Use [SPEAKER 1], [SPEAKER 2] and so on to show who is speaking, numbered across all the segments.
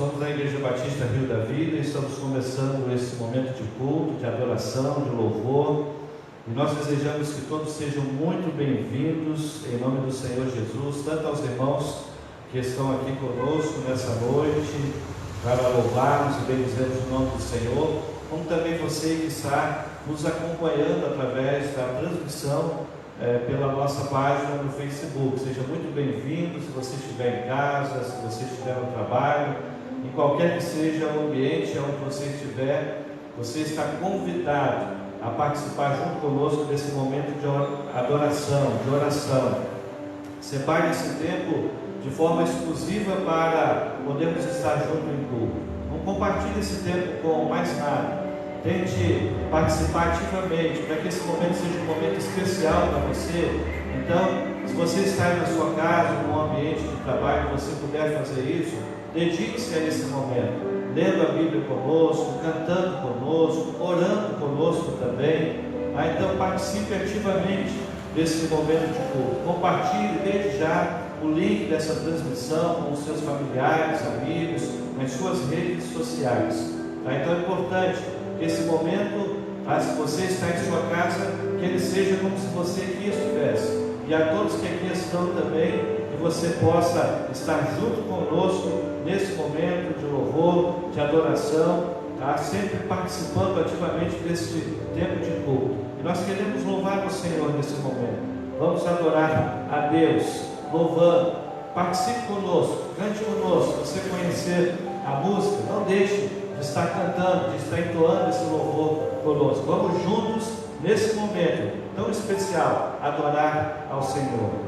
[SPEAKER 1] somos a Igreja Batista Rio da Vida e estamos começando esse momento de culto, de adoração, de louvor. E nós desejamos que todos sejam muito bem-vindos em nome do Senhor Jesus, tanto aos irmãos que estão aqui conosco nessa noite, para louvarmos e bendizermos o nome do Senhor, como também você que está nos acompanhando através da transmissão pela nossa página no Facebook. Seja muito bem-vindo, se você estiver em casa, se você estiver no trabalho, em qualquer que seja o ambiente onde você estiver, você está convidado a participar junto conosco desse momento de adoração, de oração. Separe esse tempo de forma exclusiva para podermos estar junto em culto. Não compartilhe esse tempo com mais nada. Tente participar ativamente para que esse momento seja um momento especial para você. Então, se você está aí na sua casa, num ambiente de trabalho, você puder fazer isso, dedique-se a esse momento, lendo a Bíblia conosco, cantando conosco, orando conosco também. Então, participe ativamente desse momento de culto. Compartilhe desde já o link dessa transmissão com os seus familiares, amigos, nas suas redes sociais. Então, é importante que esse momento, se você está em sua casa, que ele seja como se você aqui estivesse. E a todos que aqui estão também, que você possa estar junto conosco nesse momento de louvor, de adoração, sempre participando ativamente desse tempo de culto. E nós queremos louvar o Senhor nesse momento. Vamos adorar a Deus, louvando. Participe conosco, cante conosco. Se você conhecer a música, não deixe de estar cantando, de estar entoando esse louvor conosco. Vamos juntos, nesse momento tão especial, adorar ao Senhor.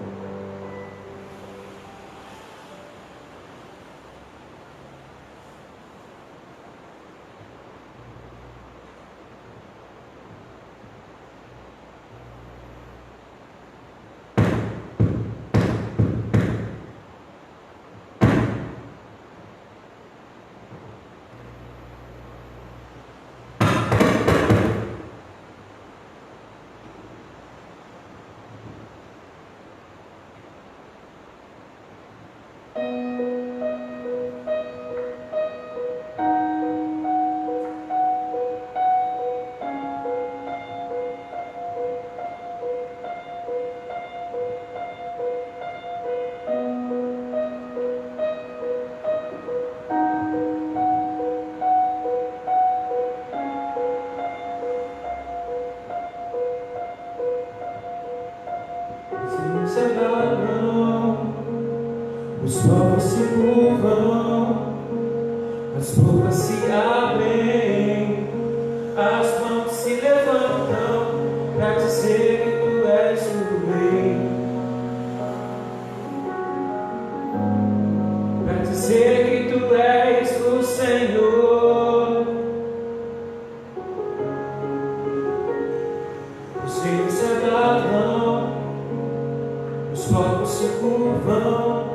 [SPEAKER 2] Os povos se curvam, as bocas se abrem, as mãos se levantam para dizer que tu és o Rei, para dizer que tu és o Senhor. Os reis se agarram, os povos se curvam,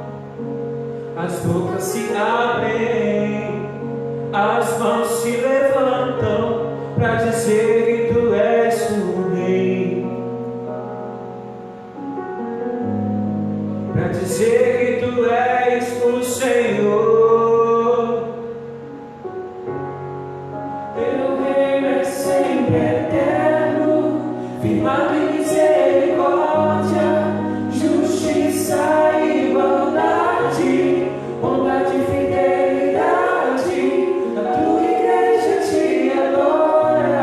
[SPEAKER 2] as bocas se abrem, as mãos se levantam para dizer que tu és o Rei, para dizer que tu és o Senhor. Teu reino é sempre eterno, firmado em misericórdia, justiça e igualdade, bondade e fidelidade, a tua igreja te adora.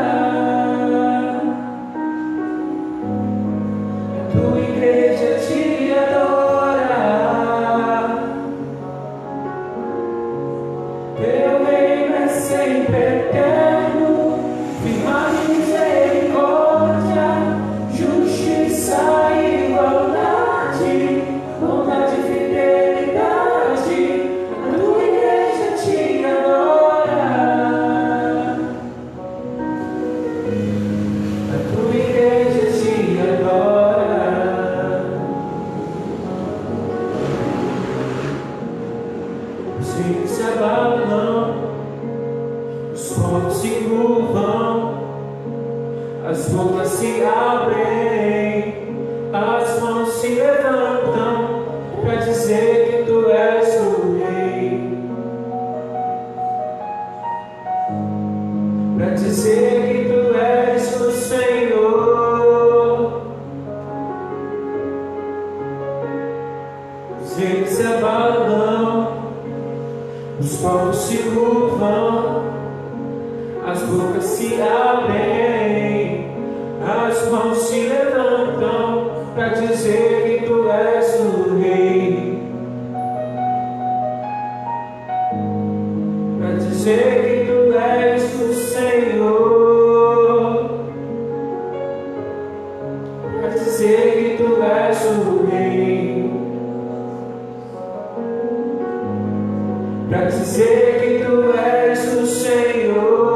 [SPEAKER 2] para dizer que tu és o Senhor. Os reinos se abalam, os povos se curvam, as bocas se abrem, as mãos se levantam para dizer que tu és o Rei, para dizer que tu és o Senhor, para dizer que tu és o Rei, para dizer que tu és o Senhor,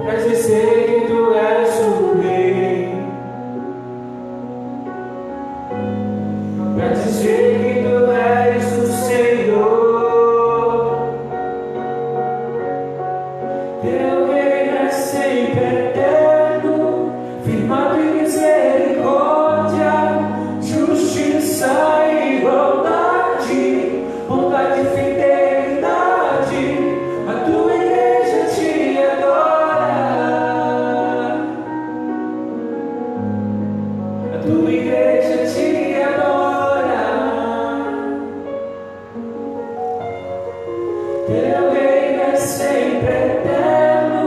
[SPEAKER 2] para dizer que tu és o Rei, para dizer que tu és o Senhor. Teu reino é sempre eterno, firmado em misericórdia, justiça e igualdade, bondade e fidelidade. A tua igreja te adora, a tua igreja te adora. Teu reino é sempre eterno,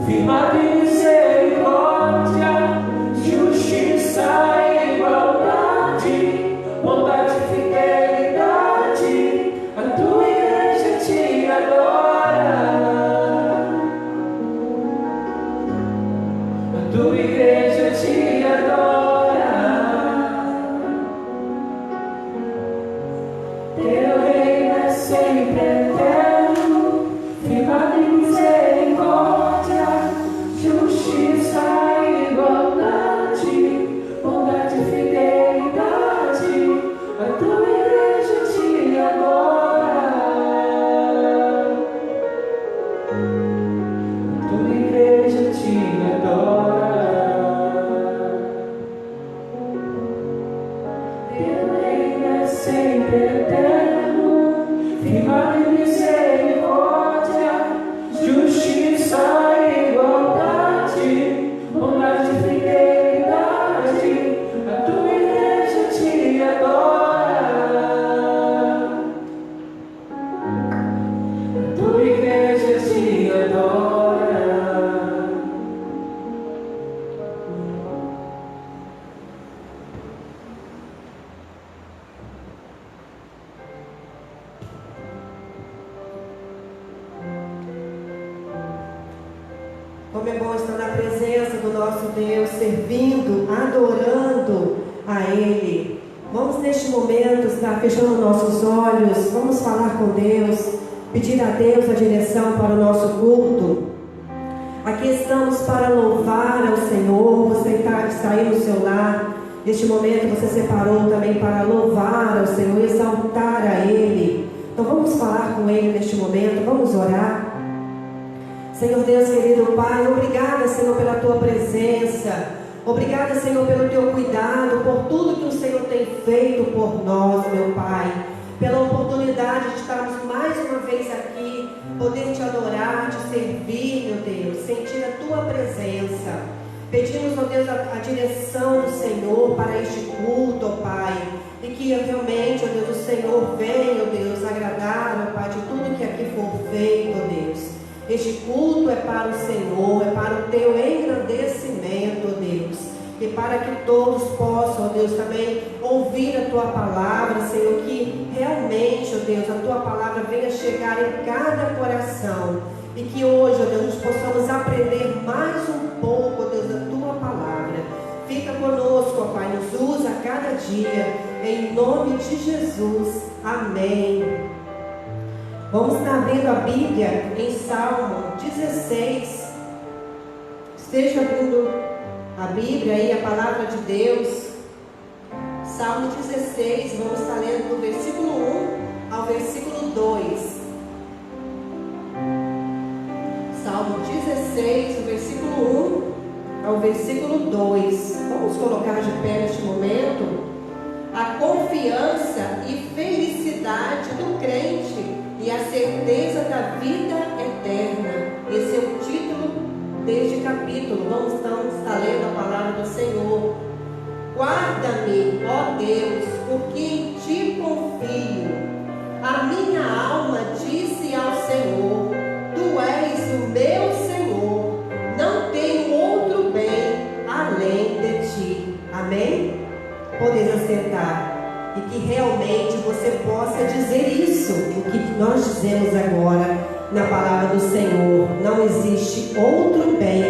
[SPEAKER 2] firmado em misericórdia, justiça e igualdade, bondade e fidelidade. A tua igreja te adora, a tua igreja te adora. Teu reino é sempre eterno, firmado em misericórdia, justiça e igualdade, bondade e fidelidade. A tua igreja te adora, a tua igreja te adora. Teu reino é sempre eterno, firmado em misericórdia, justiça e igualdade, bondade e fidelidade. A tua igreja te adora, a tua igreja te adora.
[SPEAKER 3] Como é bom estar na presença do nosso Deus, servindo, adorando a Ele. Vamos neste momento estar fechando nossos olhos, vamos falar com Deus, pedir a Deus a direção para o nosso culto. Aqui estamos para louvar ao Senhor. Você está aí no seu lar, neste momento você separou também para louvar ao Senhor, exaltar a Ele. Então vamos falar com Ele neste momento, vamos orar. Senhor Deus, querido Pai, obrigada, Senhor, pela Tua presença. Obrigada, Senhor, pelo Teu cuidado, por tudo que o Senhor tem feito por nós, meu Pai. Pela oportunidade de estarmos mais uma vez aqui, poder Te adorar, Te servir, meu Deus, sentir a Tua presença. Pedimos, ó Deus, a direção do Senhor para este culto, ó Pai. E que realmente, ó Deus, o Senhor venha, ó Deus, agradar, ó Pai, de tudo que aqui for feito, ó Deus. Este culto é para o Senhor, é para o Teu engrandecimento, ó Deus. E para que todos possam, ó Deus, também ouvir a Tua palavra, Senhor, que realmente, ó Deus, a Tua palavra venha chegar em cada coração. E que hoje, ó Deus, nós possamos aprender mais um pouco, ó Deus, da Tua palavra. Fica conosco, ó Pai, nos usa a cada dia, em nome de Jesus. Amém. Vamos estar abrindo a Bíblia em Salmo 16. Esteja abrindo a Bíblia aí, a palavra de Deus. Salmo 16, vamos estar lendo do versículo 1 ao versículo 2. Salmo 16, do versículo 1 ao versículo 2. Vamos colocar de pé neste momento. A confiança e felicidade do crente e e a certeza da vida eterna. Esse é o título deste capítulo. Vamos então estar lendo a palavra do Senhor. Guarda-me, ó Deus, porque em ti confio. A minha alma disse ao Senhor: Tu és o meu Senhor, não tenho outro bem além de ti. Amém? Podeis assentar. E que realmente você possa dizer isso, o que nós dizemos agora na palavra do Senhor. Não existe outro bem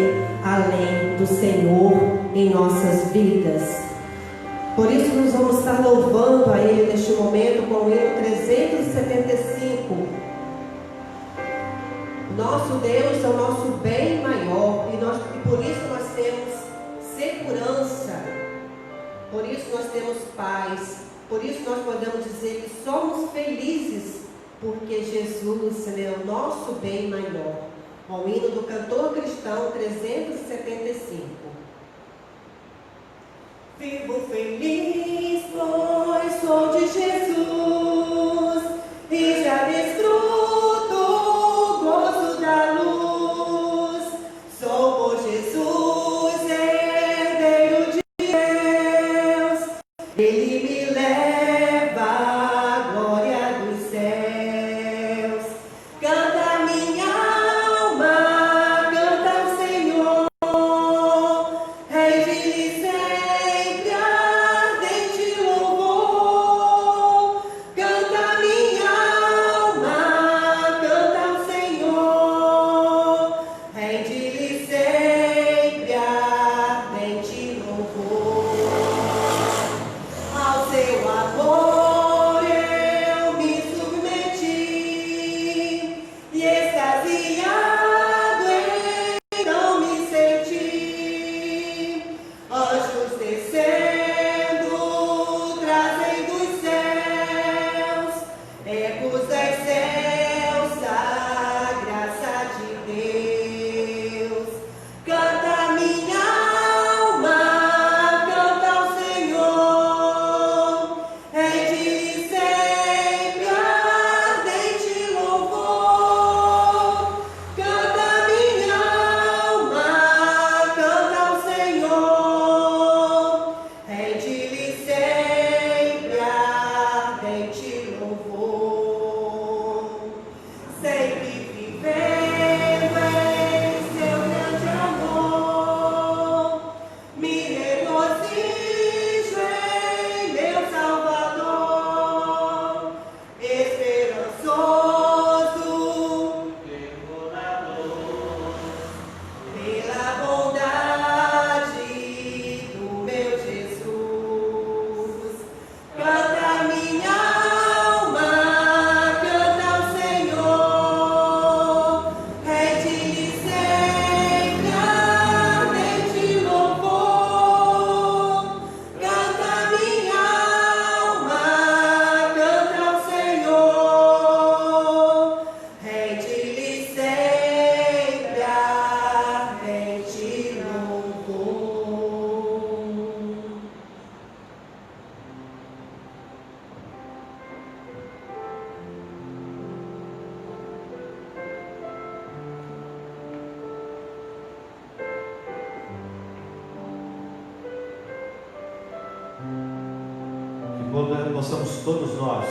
[SPEAKER 3] além do Senhor em nossas vidas. Por isso nós vamos estar louvando a Ele neste momento com o hino 375. Nosso Deus é o nosso bem maior e por isso nós temos segurança, por isso nós temos paz, por isso nós podemos dizer que somos felizes, porque Jesus é o nosso bem maior. O hino do cantor cristão 375. Vivo feliz, pois sou de Jesus e já desfruto o gozo da luz. Sou por Jesus, herdeiro de Deus. Ele me leva à glória dos céus. Canta minha alma, canta o Senhor, Rei de sempre ardente louvor. Canta minha alma, canta o Senhor, Rei de sempre ardente louvor. Ao seu amor eu me submeti e extasiado então me senti. Anjos descendo, trazem dos céus ecos das celsa graça de Deus. Canta minha alma, canta ao Senhor, Rei de sempre ardente louvor. Canta minha alma, canta ao Senhor, Rei de sempre ardente louvor. Sempre vivendo em seu grande amor, me regozijo em meu Salvador, esperançoso, pela bondade do meu Jesus. Canta minha alma, canta ao Senhor, Rei de sempre ardente louvor. Canta minha alma, canta ao Senhor, Rei de sempre ardente louvor.
[SPEAKER 1] Que possamos todos nós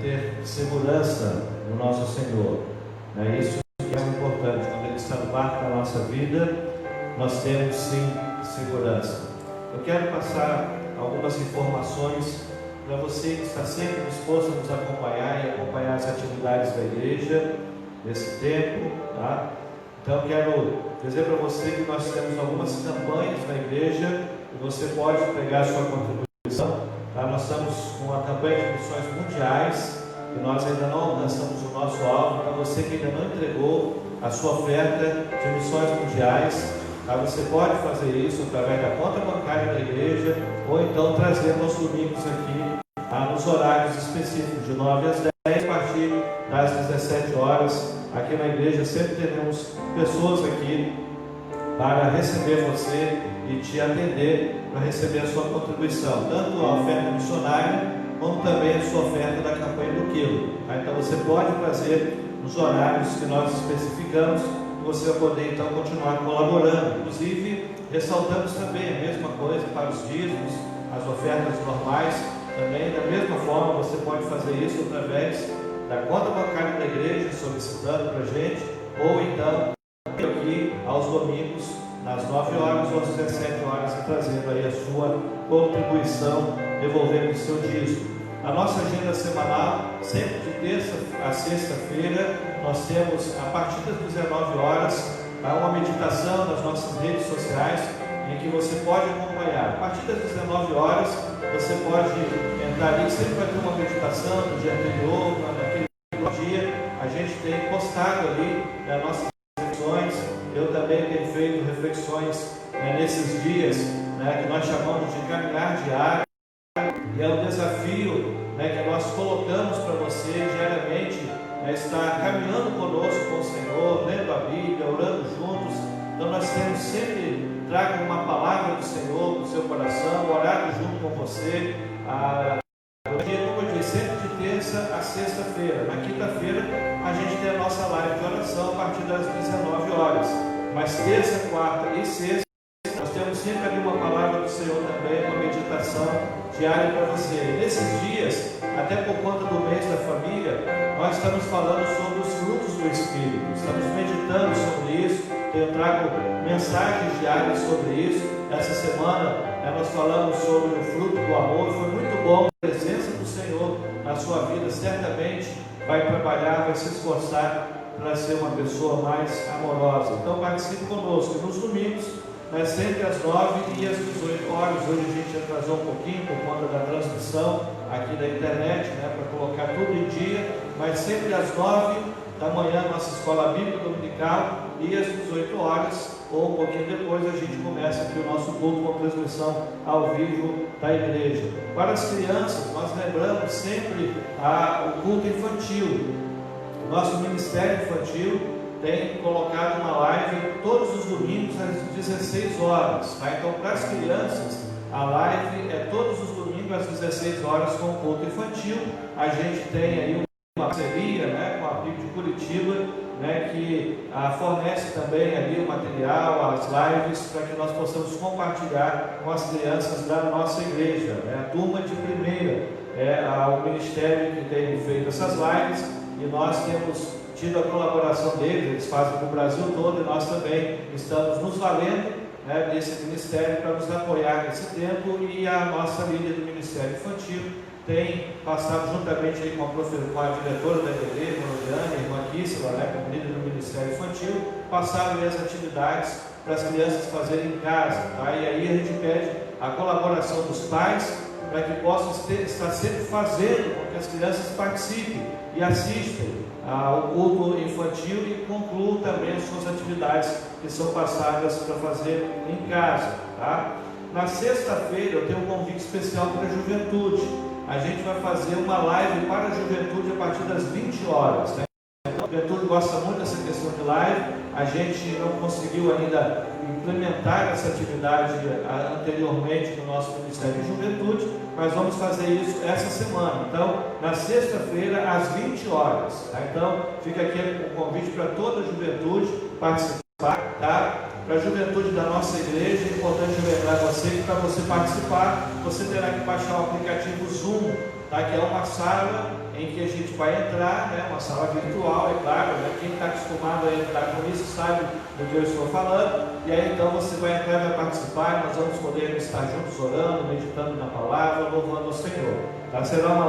[SPEAKER 1] ter segurança no nosso Senhor. É isso que é importante. Quando Ele está no barco da nossa vida, nós temos sim segurança. Eu quero passar algumas informações para você que está sempre disposto a nos acompanhar e acompanhar as atividades da igreja nesse tempo, tá? Então eu quero dizer para você que nós temos algumas campanhas na igreja e você pode pegar a sua contribuição. Tá? Nós estamos com a campanha de missões mundiais e nós ainda não alcançamos o nosso alvo. Então você que ainda não entregou a sua oferta de missões mundiais, tá? Você pode fazer isso através da conta bancária da igreja ou então trazendo aos domingos aqui, tá? Nos horários específicos de 9 às 10, a partir das 17 horas. Aqui na igreja sempre teremos pessoas aqui para receber você e te atender para receber a sua contribuição, tanto a oferta missionária como também a sua oferta da campanha do quilo. Tá? Então você pode fazer nos horários que nós especificamos, você vai poder então continuar colaborando. Inclusive, ressaltamos também a mesma coisa para os dízimos, as ofertas normais, também da mesma forma você pode fazer isso através da conta bancária da igreja, solicitando para a gente, ou então aqui aos domingos, das 9 horas ou às 17 horas, e trazendo aí a sua contribuição, devolvendo o seu dízimo. A nossa agenda semanal, sempre de terça a sexta-feira, nós temos, a partir das 19 horas, uma meditação nas nossas redes sociais, em que você pode acompanhar. A partir das 19 horas, você pode entrar ali, sempre vai ter uma meditação do dia anterior, naquele dia, a gente tem postado ali as nossas reflexões. Eu também tenho feito reflexões nesses dias, que nós chamamos de caminhar diário, e é um desafio que nós colocamos para você diariamente, estar caminhando conosco com o Senhor, lendo a Bíblia, orando juntos. Então nós temos sempre, trago uma palavra do Senhor para o seu coração, orado junto com você, sempre de terça a sexta-feira. Na quinta-feira a gente tem a nossa live de oração a partir das 19 horas, mas terça, quarta e sexta nós temos sempre ali uma palavra do Senhor também, uma meditação diária para você. E nesses dias, até por conta do mês da família, nós estamos falando sobre os frutos do Espírito, estamos meditando sobre isso. Eu trago mensagens diárias sobre isso. Essa semana nós falamos sobre o fruto do amor. Foi muito bom. A presença do Senhor na sua vida certamente vai trabalhar, vai se esforçar para ser uma pessoa mais amorosa. Então participe conosco. Nos domingos, sempre às 9 e às 18 horas. Hoje a gente atrasou um pouquinho por conta da transmissão aqui da internet, para colocar tudo em dia, mas sempre às 9 da manhã, nossa escola bíblica dominical, e às 18 horas, ou um pouquinho depois, a gente começa aqui o nosso culto com transmissão ao vivo da igreja. Para as crianças, nós lembramos sempre o culto infantil. Nosso Ministério Infantil tem colocado uma live todos os domingos às 16 horas. Então, para as crianças, a live é todos os domingos às 16 horas com o culto infantil. A gente tem aí uma parceria com a PIB de Curitiba, que fornece também ali o material, as lives, para que nós possamos compartilhar com as crianças da nossa igreja. A turma de primeira o ministério que tem feito essas lives, e nós temos tido a colaboração deles. Eles fazem no Brasil todo, e nós também estamos nos valendo desse ministério para nos apoiar nesse tempo. E a nossa líder do Ministério Infantil tem passado juntamente aí com a diretora da EBD, a irmã Kíssila, como líder do Ministério Infantil, passaram as atividades para as crianças fazerem em casa. E aí a gente pede a colaboração dos pais para que possam estar sempre fazendo com que as crianças participem e assistam ao culto infantil e concluam também as suas atividades que são passadas para fazer em casa. Na sexta-feira eu tenho um convite especial para a juventude. A gente vai fazer uma live para a juventude a partir das 20 horas. A juventude gosta muito dessa questão de live. A gente não conseguiu ainda implementar essa atividade anteriormente no nosso Ministério de Juventude, mas vamos fazer isso essa semana. Então, na sexta-feira, às 20 horas. Então, fica aqui o convite para toda a juventude participar, Para a juventude da nossa igreja, é importante lembrar você que para você participar, você terá que baixar o aplicativo Zoom, que é uma sala em que a gente vai entrar, uma sala virtual, é claro, quem está acostumado a entrar com isso sabe do que eu estou falando, e aí então você vai entrar e vai participar, nós vamos poder estar juntos orando, meditando na palavra, louvando ao Senhor. Será uma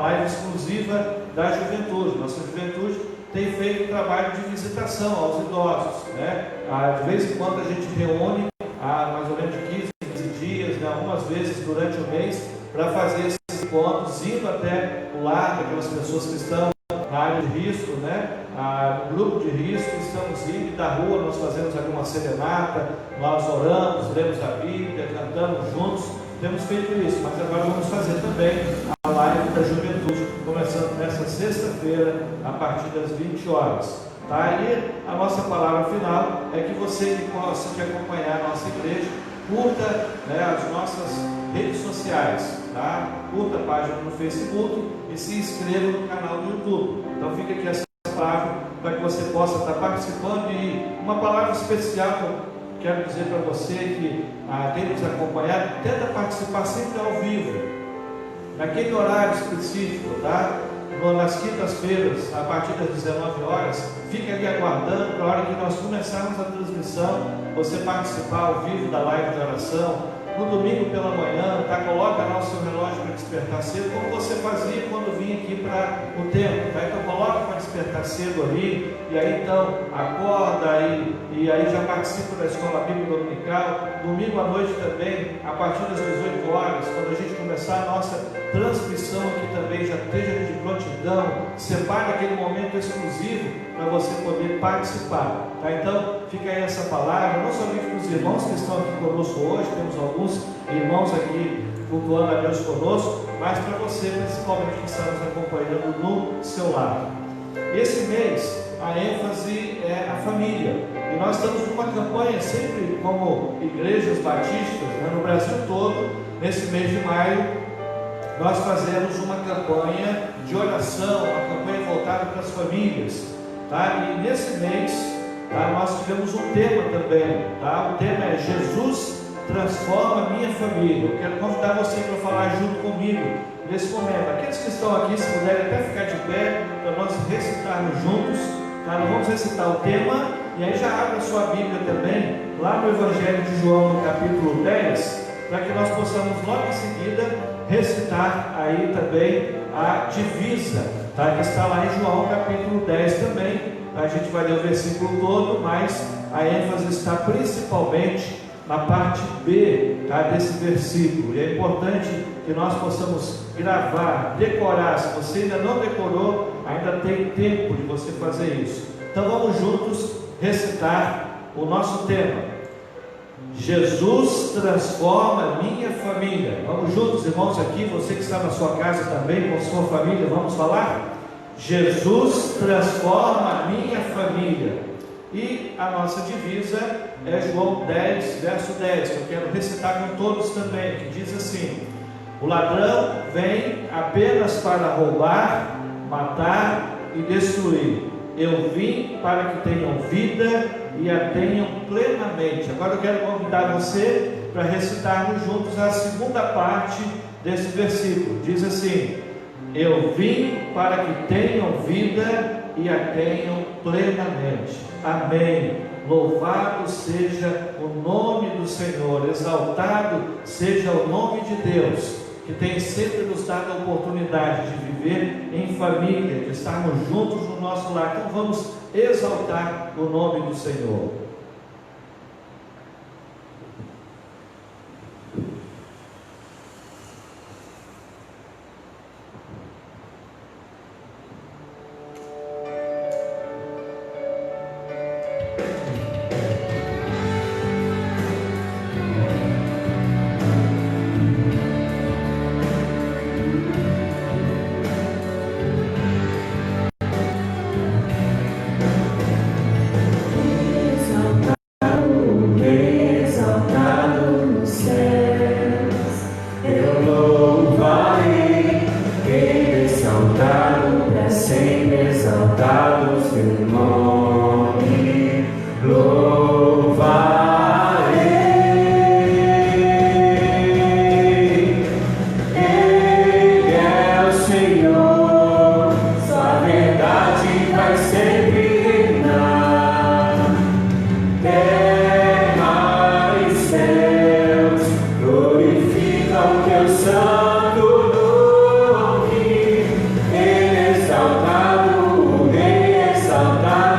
[SPEAKER 1] live exclusiva da juventude. Nossa juventude tem feito um trabalho de visitação aos idosos, De vez em quando a gente reúne, mais ou menos de 15 dias, algumas vezes durante o mês, para fazer esses encontros, indo até o lar daquelas pessoas que estão na área de risco, no grupo de risco, estamos indo, e da rua nós fazemos aqui uma serenata, nós oramos, lemos a Bíblia, cantamos juntos, temos feito isso, mas agora vamos fazer também a live da juventude, começando nessa sexta-feira, a partir das 20 horas. E a nossa palavra final é que você que possa te acompanhar a nossa igreja, curta as nossas redes sociais, curta a página no Facebook e se inscreva no canal do YouTube. Então fica aqui essa palavra para que você possa estar participando. E uma palavra especial que eu quero dizer para você que tem nos acompanhado: tenta participar sempre ao vivo, naquele horário específico, tá? Nas quintas-feiras, a partir das 19 horas, fica ali aguardando para a hora que nós começarmos a transmissão, você participar ao vivo da live de oração. No domingo pela manhã, tá? Coloca lá o seu relógio para despertar cedo, como você fazia quando vinha aqui para o templo, tá? Então coloca para despertar cedo ali, e aí então acorda e aí já participa da escola bíblica dominical. Domingo à noite também, a partir das 18 horas, quando a gente começar a nossa transmissão aqui também, já esteja de prontidão, separe aquele momento exclusivo para você poder participar, tá? Então fica aí essa palavra, não somente para os irmãos que estão aqui conosco hoje, temos alguns irmãos aqui cultuando a Deus conosco, mas para você principalmente que está nos acompanhando no seu lar. Esse mês a ênfase é a família, e nós estamos numa campanha sempre como igrejas batistas, né, no Brasil todo. Nesse mês de maio nós fazemos uma campanha de oração, uma campanha voltada para as famílias, tá? E nesse mês, tá, nós tivemos um tema também, tá? O tema é Jesus transforma a minha família. Eu quero convidar você para falar junto comigo nesse momento. Aqueles que estão aqui, se puderem até ficar de pé para nós recitarmos juntos, tá? Nós vamos recitar o tema, e aí já abre a sua Bíblia também lá no Evangelho de João, no capítulo 10, para que nós possamos logo em seguida recitar aí também a divisa, tá? Que está lá em João capítulo 10 também. A gente vai ler o versículo todo, mas a ênfase está principalmente na parte B, tá, desse versículo. E é importante que nós possamos gravar, decorar. Se você ainda não decorou, ainda tem tempo de você fazer isso. Então vamos juntos recitar o nosso tema: Jesus transforma a minha família. Vamos juntos, irmãos, aqui, você que está na sua casa também, com sua família, vamos falar? Jesus transforma a minha família. E a nossa divisa é João 10, verso 10, que eu quero recitar com todos também, que diz assim: o ladrão vem apenas para roubar, matar e destruir. Eu vim para que tenham vida e a tenham plenamente. Agora eu quero convidar você para recitarmos juntos a segunda parte desse versículo. Diz assim: eu vim para que tenham vida e a tenham plenamente. Amém. Louvado seja o nome do Senhor, exaltado seja o nome de Deus, que tem sempre nos dado a oportunidade de viver em família, de estarmos juntos no nosso lar. Então vamos exaltar o nome do Senhor.
[SPEAKER 2] Exaltado, o Rei exaltado.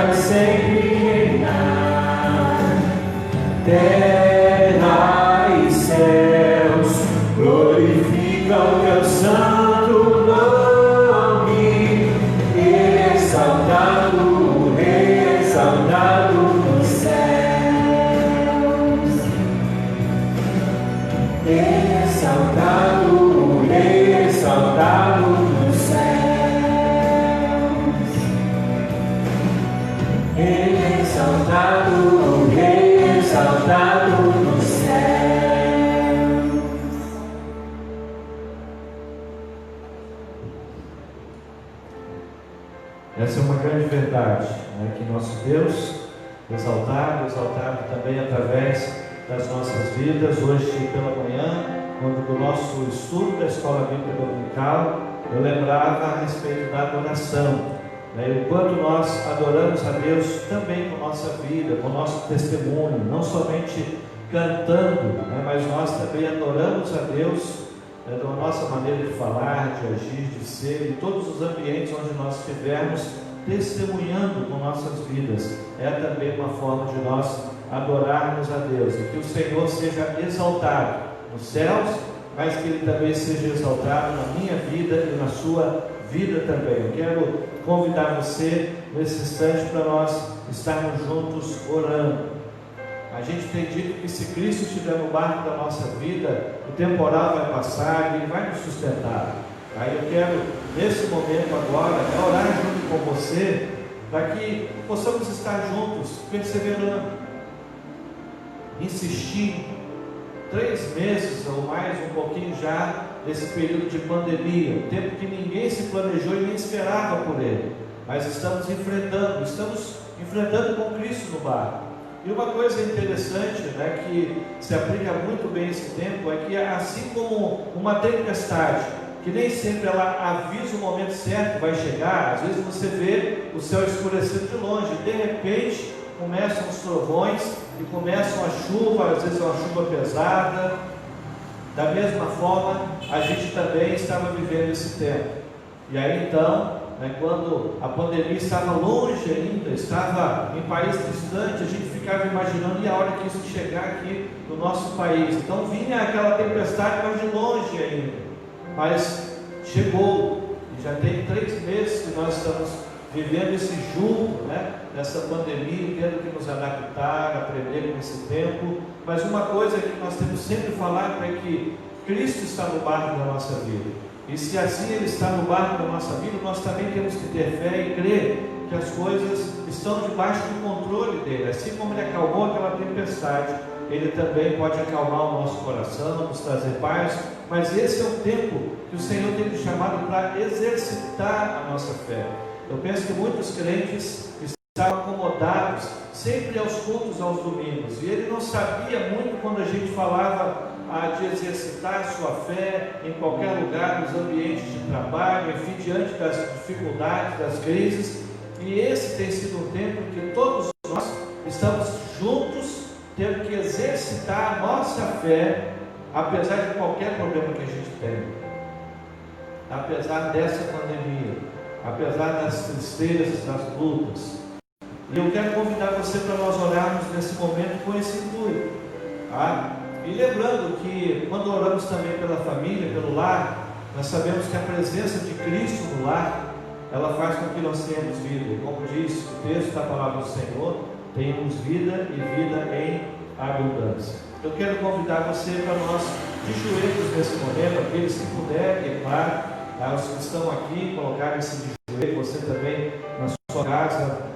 [SPEAKER 2] vai sempre reinar. Terra e céus glorificam teu santo nome. Exaltado, exaltado nos céus. Exaltado, exaltado nos céus. Exaltado, exaltado nos céus.
[SPEAKER 1] Essa é uma grande verdade, né? Que nosso Deus, exaltado também através das nossas vidas. Hoje pela manhã, quando do nosso estudo da Escola Bíblica Dominical, eu lembrava a respeito da adoração, né? E o quanto nós adoramos a Deus também com a nossa vida, com o nosso testemunho, não somente cantando, né? Mas nós também adoramos a Deus, né? Da nossa maneira de falar, de agir, de ser, em todos os ambientes onde nós estivermos, testemunhando com nossas vidas. É também uma forma de nós adorarmos a Deus, e que o Senhor seja exaltado nos céus, mas que Ele também seja exaltado na minha vida e na sua vida também. Eu quero convidar você nesse instante para nós estarmos juntos orando. A gente tem dito que se Cristo estiver no barco da nossa vida, o temporal vai passar e Ele vai nos sustentar. Aí eu quero, nesse momento agora, orar junto com você, para que possamos estar juntos, perseverando, insistindo. 3 meses ou mais, um pouquinho já, desse período de pandemia, um tempo que ninguém se planejou e nem esperava por ele, mas estamos enfrentando com Cristo no barco. E uma coisa interessante, né, que se aplica muito bem esse tempo, é que assim como uma tempestade, que nem sempre ela avisa o momento certo que vai chegar, às vezes você vê o céu escurecendo de longe, de repente começam os trovões e começam a chuva, às vezes é uma chuva pesada. Da mesma forma, a gente também estava vivendo esse tempo. E aí então, né, quando a pandemia estava longe ainda, estava em país distante, a gente ficava imaginando, e a hora que isso chegar aqui no nosso país? Então vinha aquela tempestade, mas de longe ainda. Mas chegou, e já tem 3 meses que nós estamos vivendo esse jugo, né, dessa pandemia, tendo que nos adaptar, aprender com esse tempo. Mas uma coisa que nós temos sempre falado é que Cristo está no barco da nossa vida, e se assim Ele está no barco da nossa vida, nós também temos que ter fé e crer que as coisas estão debaixo do controle dele. Assim como Ele acalmou aquela tempestade, Ele também pode acalmar o nosso coração, nos trazer paz. Mas esse é o tempo que o Senhor tem nos chamado para exercitar a nossa fé. Eu penso que muitos crentes estavam acomodados sempre aos cultos aos domingos, e ele não sabia muito quando a gente falava de exercitar a sua fé em qualquer lugar, nos ambientes de trabalho, enfim, diante das dificuldades, das crises. E esse tem sido um tempo em que todos nós estamos juntos, tendo que exercitar a nossa fé, apesar de qualquer problema que a gente tenha, apesar dessa pandemia, apesar das tristezas, das lutas. E eu quero convidar você para nós orarmos nesse momento com esse intuito, tá? E lembrando que quando oramos também pela família, pelo lar, nós sabemos que a presença de Cristo no lar, ela faz com que nós tenhamos vida. Como diz o texto da palavra do Senhor, tenhamos vida e vida em abundância. Eu quero convidar você para nós, de joelhos nesse momento, aqueles que puderem, é claro, os que estão aqui, colocarem-se de joelho, você também na sua casa,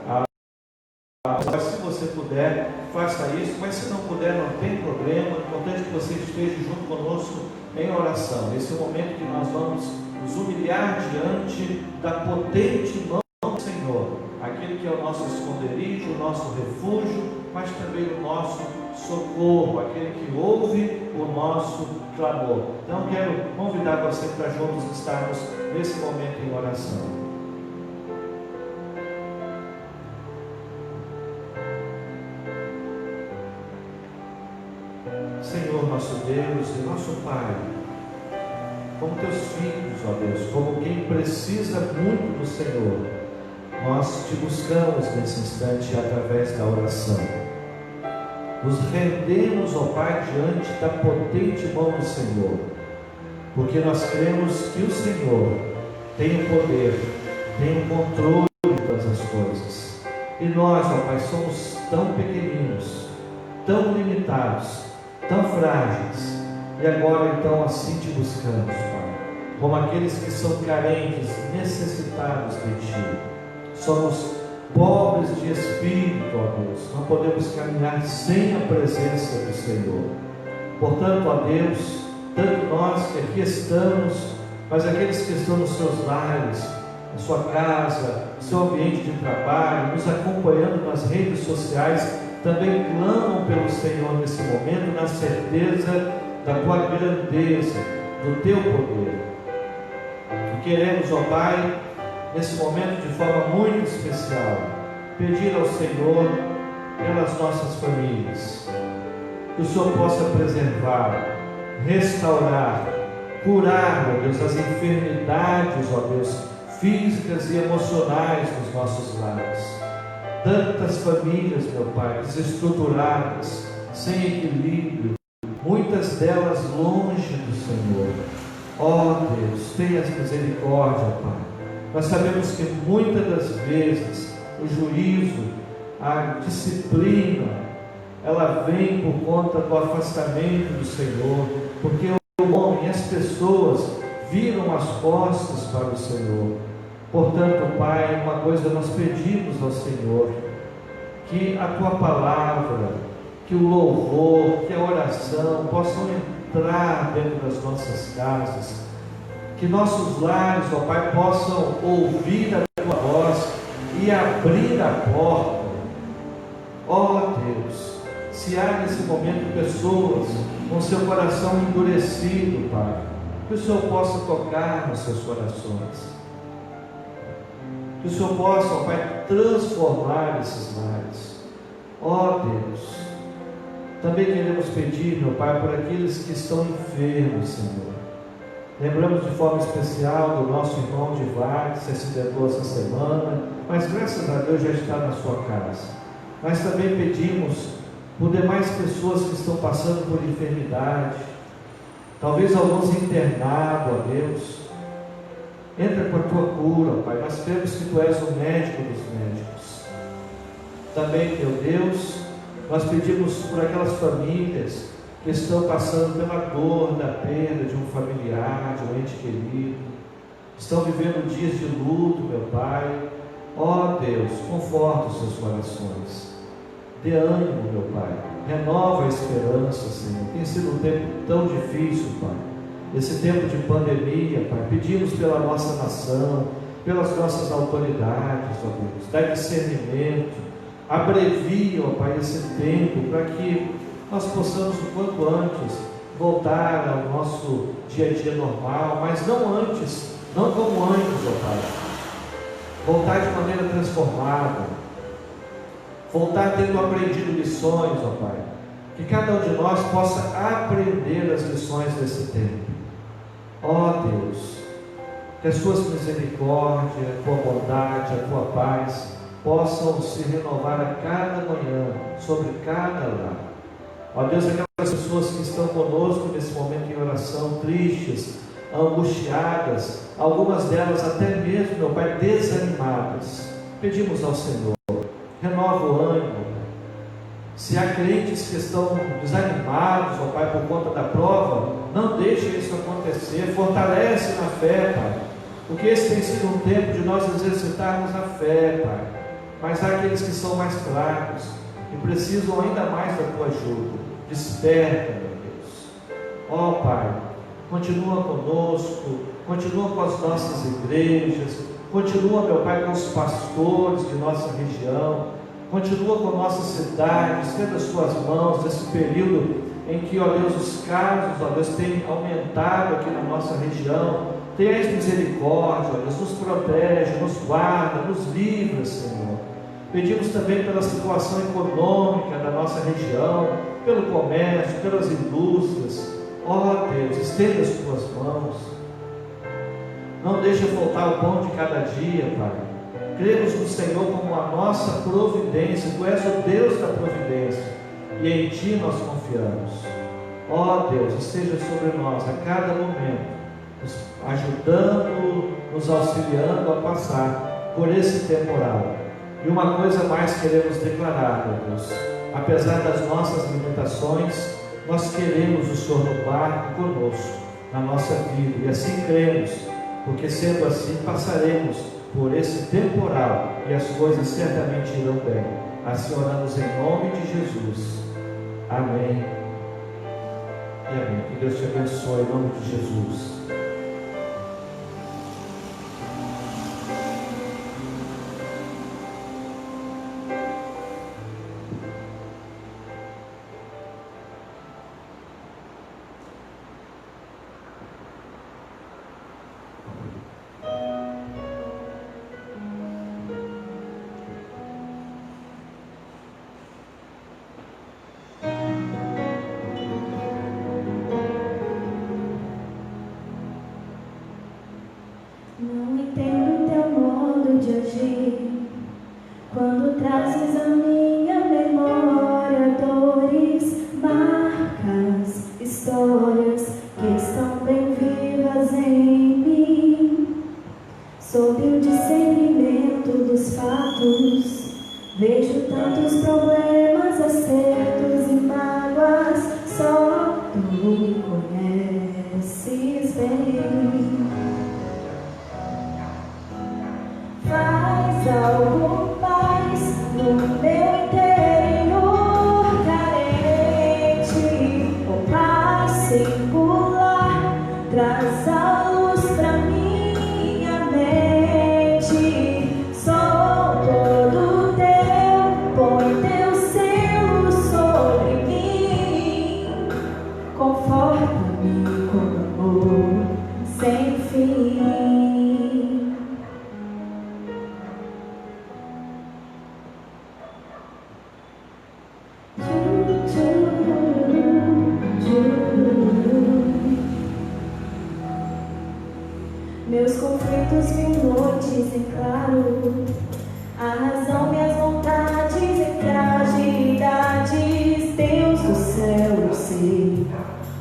[SPEAKER 1] se você puder, faça isso, mas se não puder, não tem problema. O importante é que você esteja junto conosco em oração. Esse é o momento que nós vamos nos humilhar diante da potente mão do Senhor, aquele que é o nosso esconderijo, o nosso refúgio, mas também o nosso socorro, aquele que ouve o nosso clamor. Então quero convidar você para juntos estarmos nesse momento em oração. Senhor nosso Deus e nosso Pai, como teus filhos, ó Deus, como quem precisa muito do Senhor, nós te buscamos nesse instante através da oração. Nos rendemos, ó Pai, diante da potente mão do Senhor, porque nós cremos que o Senhor tem o poder, tem o controle de todas as coisas. E nós, ó Pai, somos tão pequeninos, tão limitados, tão frágeis. E agora, então, assim te buscamos, Pai, como aqueles que são carentes, necessitados de Ti. Somos pobres de espírito, ó Deus, não podemos caminhar sem a presença do Senhor. Portanto, ó Deus, tanto nós que aqui estamos, mas aqueles que estão nos seus lares, na sua casa, no seu ambiente de trabalho, nos acompanhando nas redes sociais, também clamam pelo Senhor nesse momento, na certeza da Tua grandeza, do Teu poder. E queremos, ó Pai, nesse momento de forma muito especial, pedir ao Senhor pelas nossas famílias, que o Senhor possa preservar, restaurar, curar, ó Deus, as enfermidades, ó Deus, físicas e emocionais dos nossos lares. Tantas famílias, meu Pai, desestruturadas, sem equilíbrio, muitas delas longe do Senhor. Ó Deus, tenha misericórdia, Pai. Nós sabemos que muitas das vezes o juízo, a disciplina, ela vem por conta do afastamento do Senhor, porque o homem e as pessoas viram as costas para o Senhor. Portanto, Pai, uma coisa nós pedimos ao Senhor, que a Tua palavra, que o louvor, que a oração possam entrar dentro das nossas casas, que nossos lares, ó Pai, possam ouvir a Tua voz e abrir a porta. Ó Deus, se há nesse momento pessoas com seu coração endurecido, Pai, que o Senhor possa tocar nos seus corações, que o Senhor possa, ó Pai, transformar esses lares. Ó Deus, também queremos pedir, meu Pai, por aqueles que estão enfermos, Senhor. Lembramos de forma especial do nosso irmão Divar, que se acidentou essa semana, mas graças a Deus já está na sua casa. Mas também pedimos por demais pessoas que estão passando por enfermidade, talvez alguns internados, ó Deus. Entra com a Tua cura, Pai. Nós cremos que Tu és o médico dos médicos. Também, meu Deus, nós pedimos por aquelas famílias que estão passando pela dor da perda de um familiar, de um ente querido, estão vivendo dias de luto, meu Pai. Ó Deus, conforta os seus corações, dê ânimo, meu Pai, renova a esperança, Senhor. Tem sido um tempo tão difícil, Pai, esse tempo de pandemia, Pai. Pedimos pela nossa nação, pelas nossas autoridades, ó Deus, dá discernimento, abrevia, ó Pai, esse tempo, para que nós possamos, o quanto antes, voltar ao nosso dia a dia normal, mas não antes, não como antes, ó Pai, voltar de maneira transformada, voltar tendo aprendido lições, ó Pai, que cada um de nós possa aprender as lições desse tempo. Ó Deus, que as Tuas misericórdias, a Tua bondade, a Tua paz possam se renovar a cada manhã, sobre cada lar. Ó Deus, aquelas pessoas que estão conosco nesse momento em oração, tristes, angustiadas, algumas delas até mesmo, meu Pai, desanimadas, pedimos ao Senhor, renova o ânimo. Se há crentes que estão desanimados, ó Pai, por conta da prova, não deixe isso acontecer, fortalece na fé, Pai, porque esse tem sido um tempo de nós exercitarmos a fé, Pai. Mas há aqueles que são mais fracos e precisam ainda mais da Tua ajuda. Desperta, meu Deus. Ó Pai, continua conosco, continua com as nossas igrejas, continua, meu Pai, com os pastores de nossa região, continua com nossa cidade, estenda as Tuas mãos nesse período em que, ó Deus, os casos, ó Deus, têm aumentado aqui na nossa região. Tenha misericórdia, ó Deus, nos protege, nos guarda, nos livra, Senhor. Pedimos também pela situação econômica da nossa região, pelo comércio, pelas indústrias. Ó Deus, estenda as Tuas mãos. Não deixa faltar o pão de cada dia, Pai. Cremos no Senhor como a nossa providência. Tu és o Deus da providência e em Ti nós confiamos. Ó Deus, esteja sobre nós a cada momento, nos ajudando, nos auxiliando a passar por esse temporal. E uma coisa mais queremos declarar, meu Deus: apesar das nossas limitações, nós queremos o Senhor no barco conosco, na nossa vida, e assim cremos, porque sendo assim passaremos por esse temporal e as coisas certamente irão bem. Assim oramos em nome de Jesus. Amém e amém. Que Deus te abençoe em nome de Jesus.
[SPEAKER 4] Não entendo teu modo de agir, quando trazes à minha memória dores, marcas, histórias que estão bem vivas em mim. Sob o discernimento dos fatos, vejo tantos problemas, acertos e mágoas, só tu me conheces bem. Faz algo mais no meu interior carente, oh Pai singular, traz a luz pra minha mente. Sou todo teu, põe teu selo sobre mim, conforta-me com amor sem fim. Meus conflitos mil noites em claro, a razão, minhas vontades em fragilidades. Deus do céu, eu sei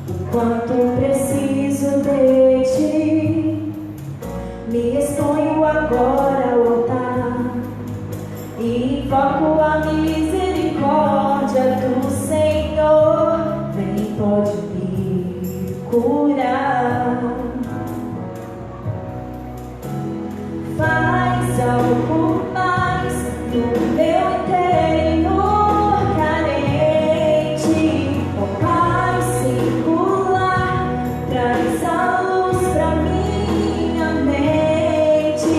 [SPEAKER 4] o quanto preciso de Ti. Me exponho agora ao altar e invoco a misericórdia do Senhor. Vem, pode me curar. Faz algo mais no meu interior carente, oh Pai singular, traz a luz pra minha mente.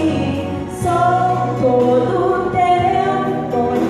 [SPEAKER 4] Sou todo teu, põe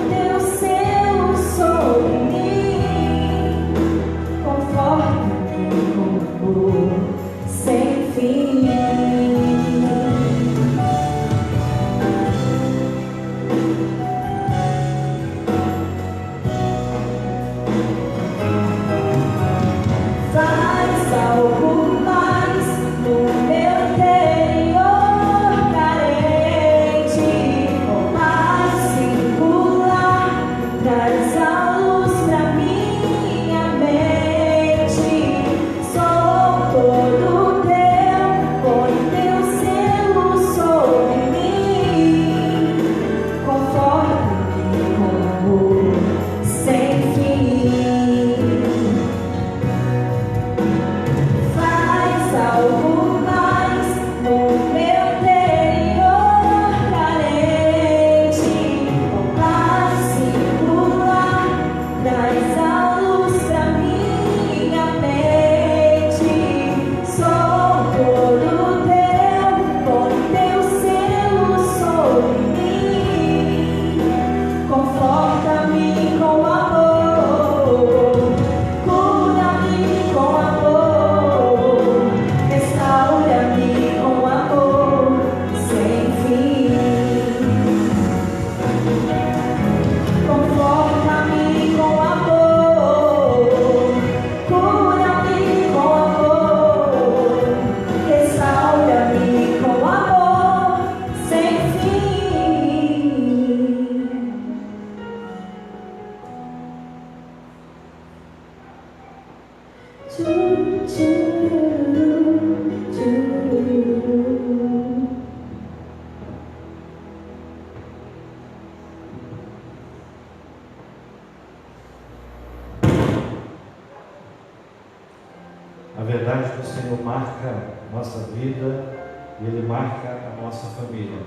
[SPEAKER 1] verdade que o Senhor marca a nossa vida e Ele marca a nossa família.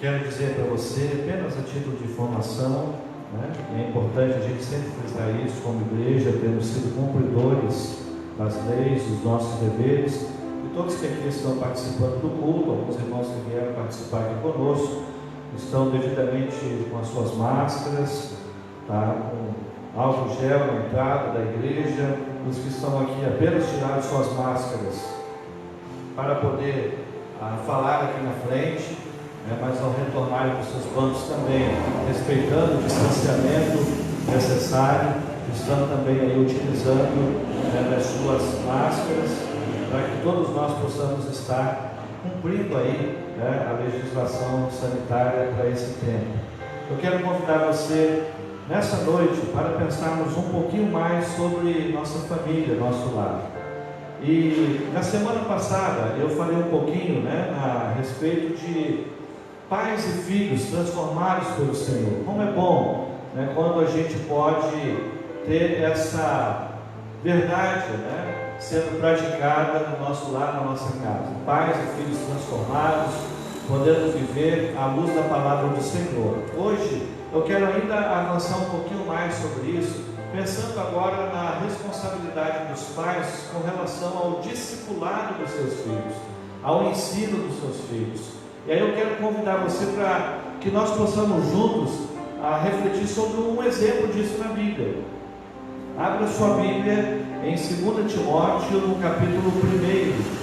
[SPEAKER 1] Quero dizer para você, apenas a título de informação, né? É importante a gente sempre frisar isso, como igreja, temos sido cumpridores das leis, dos nossos deveres, e todos que aqui estão participando do culto, alguns irmãos que vieram participar aqui conosco, estão devidamente com as suas máscaras, tá? Com álcool gel na entrada da igreja. Os que estão aqui apenas tiraram suas máscaras para poder falar aqui na frente, mas ao retornarem para os seus bancos também, respeitando o distanciamento necessário, estão também aí utilizando as suas máscaras, para que todos nós possamos estar cumprindo aí a legislação sanitária para esse tempo. Eu quero convidar você nessa noite para pensarmos um pouquinho mais sobre nossa família, nosso lar. E na semana passada eu falei um pouquinho a respeito de pais e filhos transformados pelo Senhor. Como é bom quando a gente pode ter essa verdade sendo praticada no nosso lar, na nossa casa. Pais e filhos transformados, podendo viver à luz da palavra do Senhor. Hoje eu quero ainda avançar um pouquinho mais sobre isso, pensando agora na responsabilidade dos pais com relação ao discipulado dos seus filhos, ao ensino dos seus filhos. E aí eu quero convidar você para que nós possamos juntos refletir sobre um exemplo disso na Bíblia. Abra sua Bíblia em 2 Timóteo, no capítulo 1.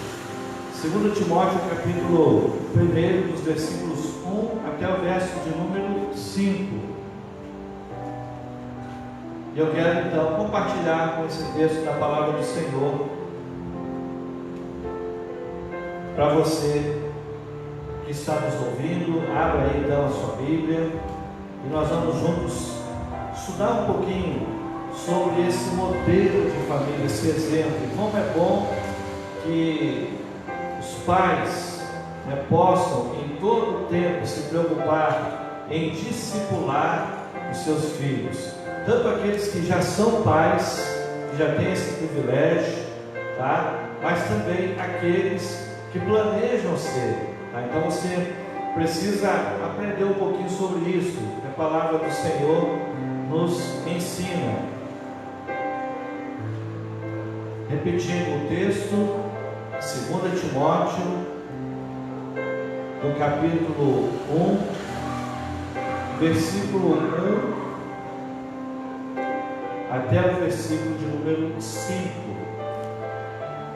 [SPEAKER 1] 2 Timóteo, capítulo 1, dos versículos 1 até o verso de número 5. E eu quero então compartilhar com esse texto da palavra do Senhor para você que está nos ouvindo. Abra aí então a sua Bíblia e nós vamos juntos estudar um pouquinho sobre esse modelo de família, esse exemplo. E como é bom que os pais possam em todo o tempo se preocupar em discipular os seus filhos, tanto aqueles que já são pais, que já têm esse privilégio, tá? Mas também aqueles que planejam ser, tá? Então você precisa aprender um pouquinho sobre isso, que a palavra do Senhor nos ensina. Repetindo o texto, 2 Timóteo, no capítulo 1, versículo 1 até o versículo de número 5.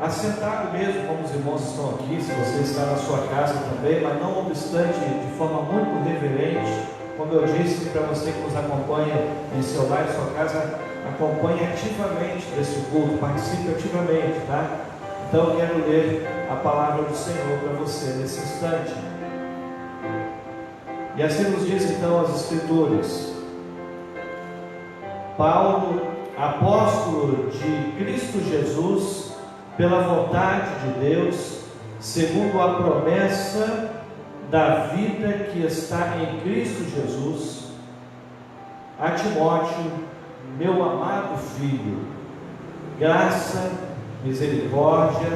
[SPEAKER 1] Assentado mesmo, como os irmãos estão aqui, se você está na sua casa também, mas não obstante, de forma muito reverente, como eu disse, para você que nos acompanha em seu lar, em sua casa, acompanhe ativamente desse culto, participe ativamente, tá? Então eu quero ler a palavra do Senhor para você nesse instante. E assim nos diz então as Escrituras. Paulo, apóstolo de Cristo Jesus, pela vontade de Deus, segundo a promessa da vida que está em Cristo Jesus, a Timóteo, meu amado filho, graça, misericórdia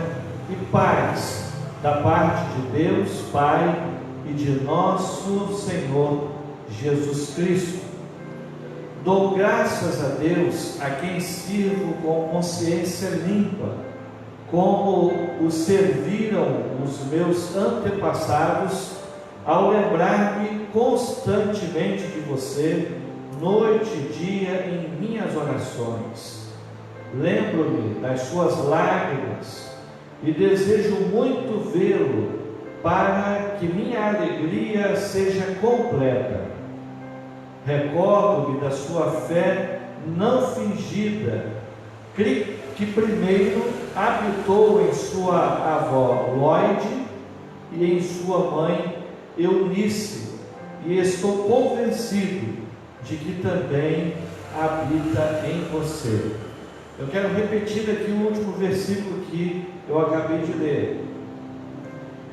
[SPEAKER 1] e paz da parte de Deus Pai e de nosso Senhor Jesus Cristo. Dou graças a Deus, a quem sirvo com consciência limpa, como o serviram os meus antepassados, ao lembrar-me constantemente de você, noite e dia em minhas orações. Lembro-me das suas lágrimas e desejo muito vê-lo, para que minha alegria seja completa. Recordo-me da sua fé não fingida, que primeiro habitou em sua avó Lloyd e em sua mãe Eunice, e estou convencido de que também habita em você. Eu quero repetir aqui o último versículo que eu acabei de ler.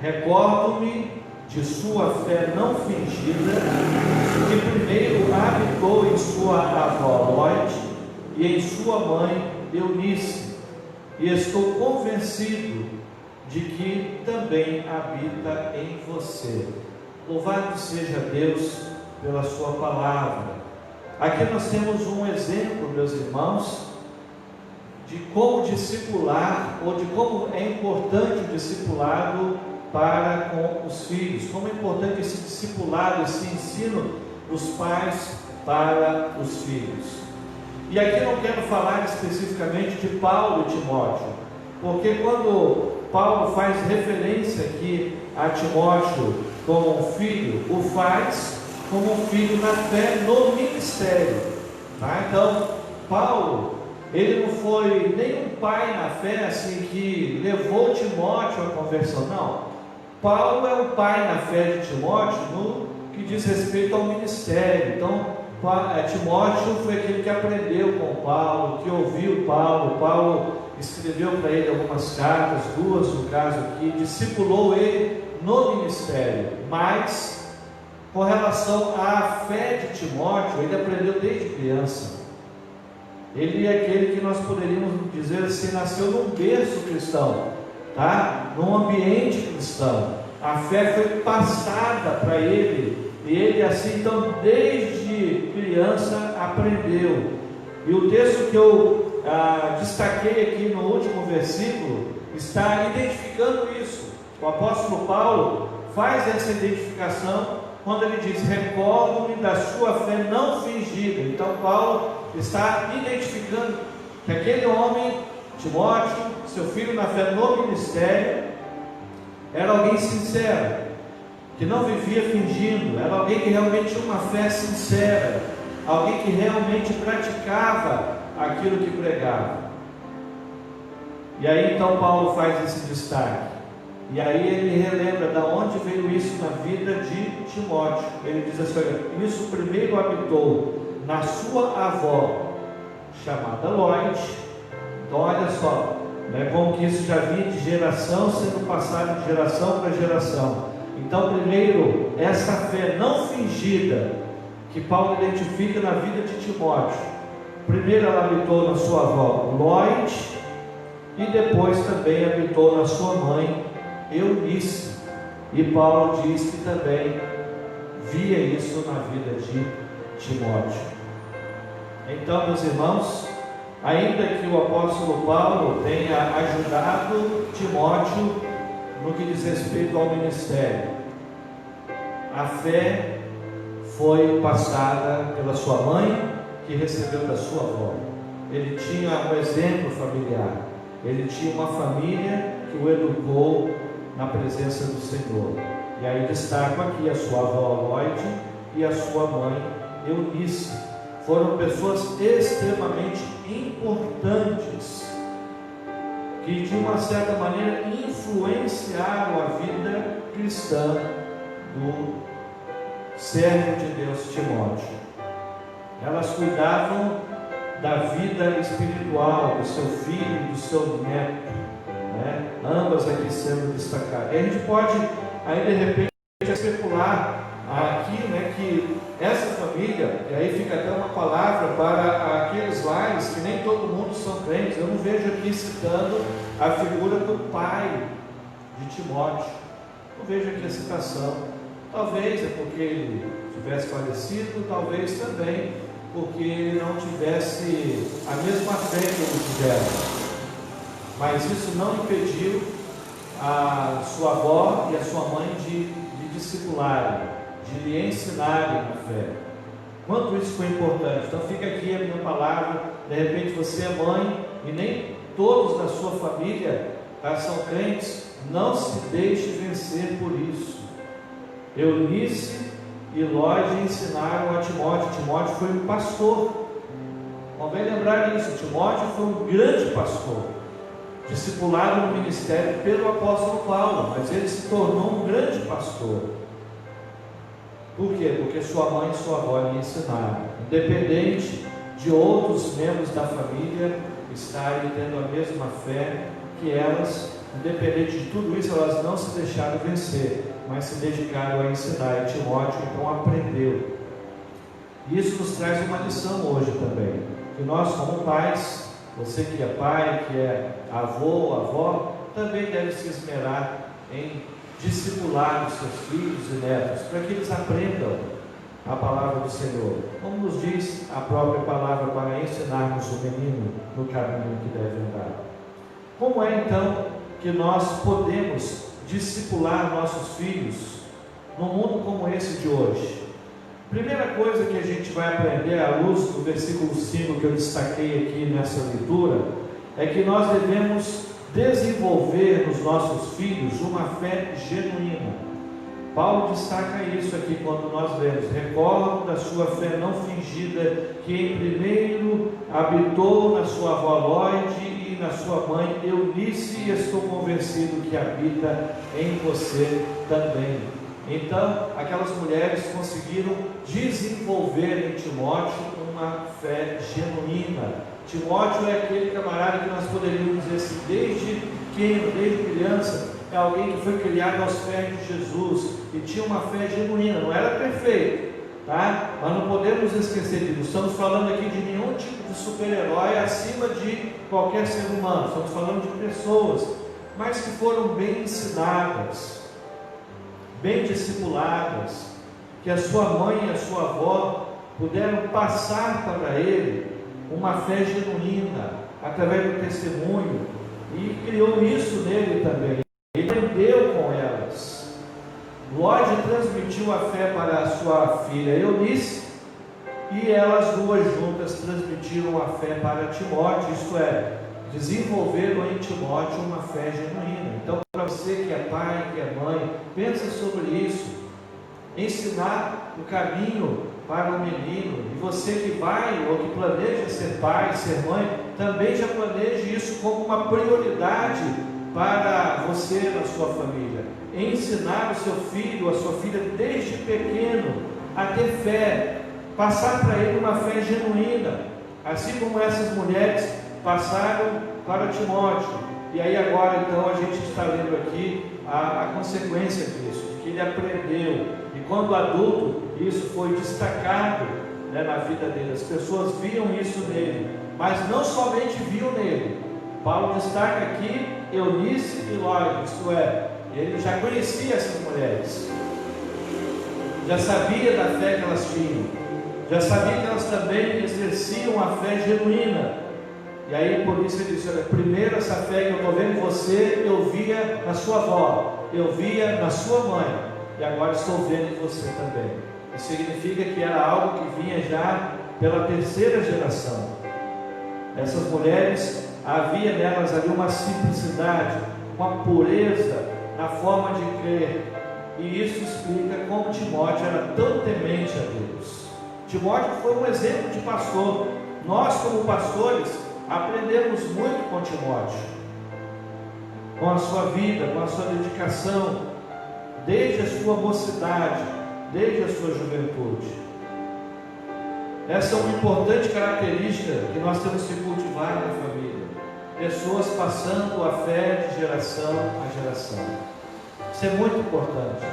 [SPEAKER 1] Recordo-me de sua fé não fingida, que primeiro habitou em sua avó Lloyd e em sua mãe Eunice, e estou convencido de que também habita em você. Louvado seja Deus pela sua palavra. Aqui nós temos um exemplo, meus irmãos, de como discipular, ou de como é importante o discipulado para com os filhos, como é importante esse discipulado, esse ensino dos pais para os filhos. E aqui não quero falar especificamente de Paulo e Timóteo, porque quando Paulo faz referência aqui a Timóteo como um filho, o faz como um filho na fé no ministério, tá? Então, Paulo, ele não foi nem um pai na fé assim que levou Timóteo à conversão, não. Paulo é o pai na fé de Timóteo no que diz respeito ao ministério. Então, Timóteo foi aquele que aprendeu com Paulo, que ouviu Paulo. Paulo escreveu para ele algumas cartas, duas no caso aqui, discipulou ele no ministério. Mas, com relação à fé de Timóteo, ele aprendeu desde criança. Ele é aquele que nós poderíamos dizer assim, nasceu num berço cristão, tá? Num ambiente cristão. A fé foi passada para ele, e ele assim, então, desde criança aprendeu. E o texto que eu destaquei aqui no último versículo está identificando isso. O apóstolo Paulo faz essa identificação quando ele diz: recordo-me da sua fé não fingida. Então Paulo está identificando que aquele homem, Timóteo, seu filho na fé no ministério, era alguém sincero, que não vivia fingindo, era alguém que realmente tinha uma fé sincera, alguém que realmente praticava aquilo que pregava. E aí então Paulo faz esse destaque, e aí ele relembra de onde veio isso na vida de Timóteo. Ele diz assim: olha, isso primeiro habitou na sua avó, chamada Loide. Então olha só, né, como que isso já vinha de geração sendo passado de geração para geração. Então primeiro, essa fé não fingida que Paulo identifica na vida de Timóteo, primeiro ela habitou na sua avó Loide, e depois também habitou na sua mãe Eunice. E Paulo diz que também via isso na vida de Timóteo. Então, meus irmãos, ainda que o apóstolo Paulo tenha ajudado Timóteo no que diz respeito ao ministério, a fé foi passada pela sua mãe, que recebeu da sua avó. Ele tinha um exemplo familiar, ele tinha uma família que o educou na presença do Senhor. E aí destaco aqui a sua avó Loide e a sua mãe Eunice. Foram pessoas extremamente importantes, que de uma certa maneira influenciaram a vida cristã do servo de Deus Timóteo. Elas cuidavam da vida espiritual do seu filho e do seu neto, né? Ambas aqui sendo destacadas. E a gente pode aí de repente especular aqui, né, que essa família, e aí fica até uma palavra para aqueles lares que nem todo mundo são crentes. Eu não vejo aqui citando a figura do pai de Timóteo, não vejo aqui a citação. Talvez é porque ele tivesse falecido, talvez também porque ele não tivesse a mesma fé que eles tiveram. Mas isso não impediu a sua avó e a sua mãe de discipularem, de lhe ensinarem a fé. Quanto isso foi importante. Então fica aqui a minha palavra. De repente você é mãe e nem todos da sua família são crentes. Não se deixe vencer por isso. Eunice e Loide ensinaram a Timóteo. Timóteo foi um pastor. Convém lembrar isso. Timóteo foi um grande pastor, discipulado no ministério pelo apóstolo Paulo, mas ele se tornou um grande pastor. Por quê? Porque sua mãe e sua avó lhe ensinaram, independente de outros membros da família estarem tendo a mesma fé que elas, independente de tudo isso, elas não se deixaram vencer, mas se dedicaram a ensinar. E Timóteo então aprendeu. Isso nos traz uma lição hoje também, que nós como pais Você que é pai, que é avô ou avó, também deve se esmerar em discipular os seus filhos e netos, para que eles aprendam a palavra do Senhor, como nos diz a própria palavra, para ensinarmos o menino no caminho que deve andar. Como é então que nós podemos discipular nossos filhos num mundo como esse de hoje? Primeira coisa que a gente vai aprender à luz do versículo 5 que eu destaquei aqui nessa leitura, é que nós devemos desenvolver nos nossos filhos uma fé genuína. Paulo destaca isso aqui quando nós lemos: recordo da sua fé não fingida, que em primeiro habitou na sua avó Lóide e na sua mãe Eunice, e estou convencido que habita em você também. Então, aquelas mulheres conseguiram desenvolver em Timóteo uma fé genuína. Timóteo é aquele camarada que nós poderíamos dizer assim, desde pequeno, desde criança, é alguém que foi criado aos pés de Jesus e tinha uma fé genuína. Não era perfeito, tá? Mas não podemos esquecer disso. Estamos falando aqui de nenhum tipo de super-herói acima de qualquer ser humano. Estamos falando de pessoas, mas que foram bem ensinadas, bem discipuladas, que a sua mãe e a sua avó puderam passar para ele uma fé genuína, através do testemunho, e criou isso nele também. Ele aprendeu com elas. Lóide transmitiu a fé para a sua filha Eunice, e elas duas juntas transmitiram a fé para Timóteo, isto é, desenvolveram em Timóteo uma fé genuína. Então, para você que é pai, que é mãe, pensa sobre isso, ensinar o caminho para o menino, e você que vai ou que planeja ser pai, ser mãe, também já planeje isso como uma prioridade para você na sua família. Ensinar o seu filho, a sua filha desde pequeno a ter fé, passar para ele uma fé genuína, assim como essas mulheres passaram para Timóteo. E aí agora então a gente está lendo aqui a consequência disso, de que ele aprendeu, e quando adulto isso foi destacado, né, na vida dele. As pessoas viam isso nele, mas não somente viam nele. Paulo destaca aqui Eunice e Lóide, isto é, ele já conhecia essas mulheres, já sabia da fé que elas tinham, já sabia que elas também exerciam a fé genuína. E aí por isso ele disse: olha, primeiro essa fé que eu estou vendo em você, eu via na sua avó, eu via na sua mãe, e agora estou vendo em você também. Isso significa que era algo que vinha já pela terceira geração. Essas mulheres, havia nelas ali uma simplicidade, uma pureza na forma de crer, e isso explica como Timóteo era tão temente a Deus. Timóteo foi um exemplo de pastor. Nós, como pastores, aprendemos muito com Timóteo, com a sua vida, com a sua dedicação, desde a sua mocidade, desde a sua juventude. Essa é uma importante característica que nós temos que cultivar na família. Pessoas passando a fé de geração a geração. Isso é muito importante.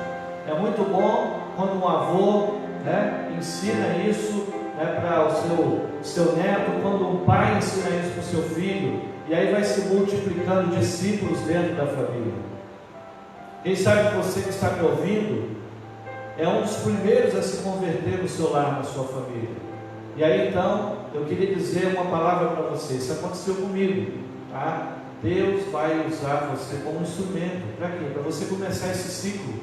[SPEAKER 1] É muito bom quando um avô, né, ensina isso, né, para o seu neto, quando um pai ensina isso para o seu filho, e aí vai se multiplicando discípulos dentro da família. Quem sabe que você que está me ouvindo é um dos primeiros a se converter no seu lar, na sua família. E aí então, eu queria dizer uma palavra para você. Isso aconteceu comigo, tá? Deus vai usar você como instrumento. Para quê? Para você começar esse ciclo.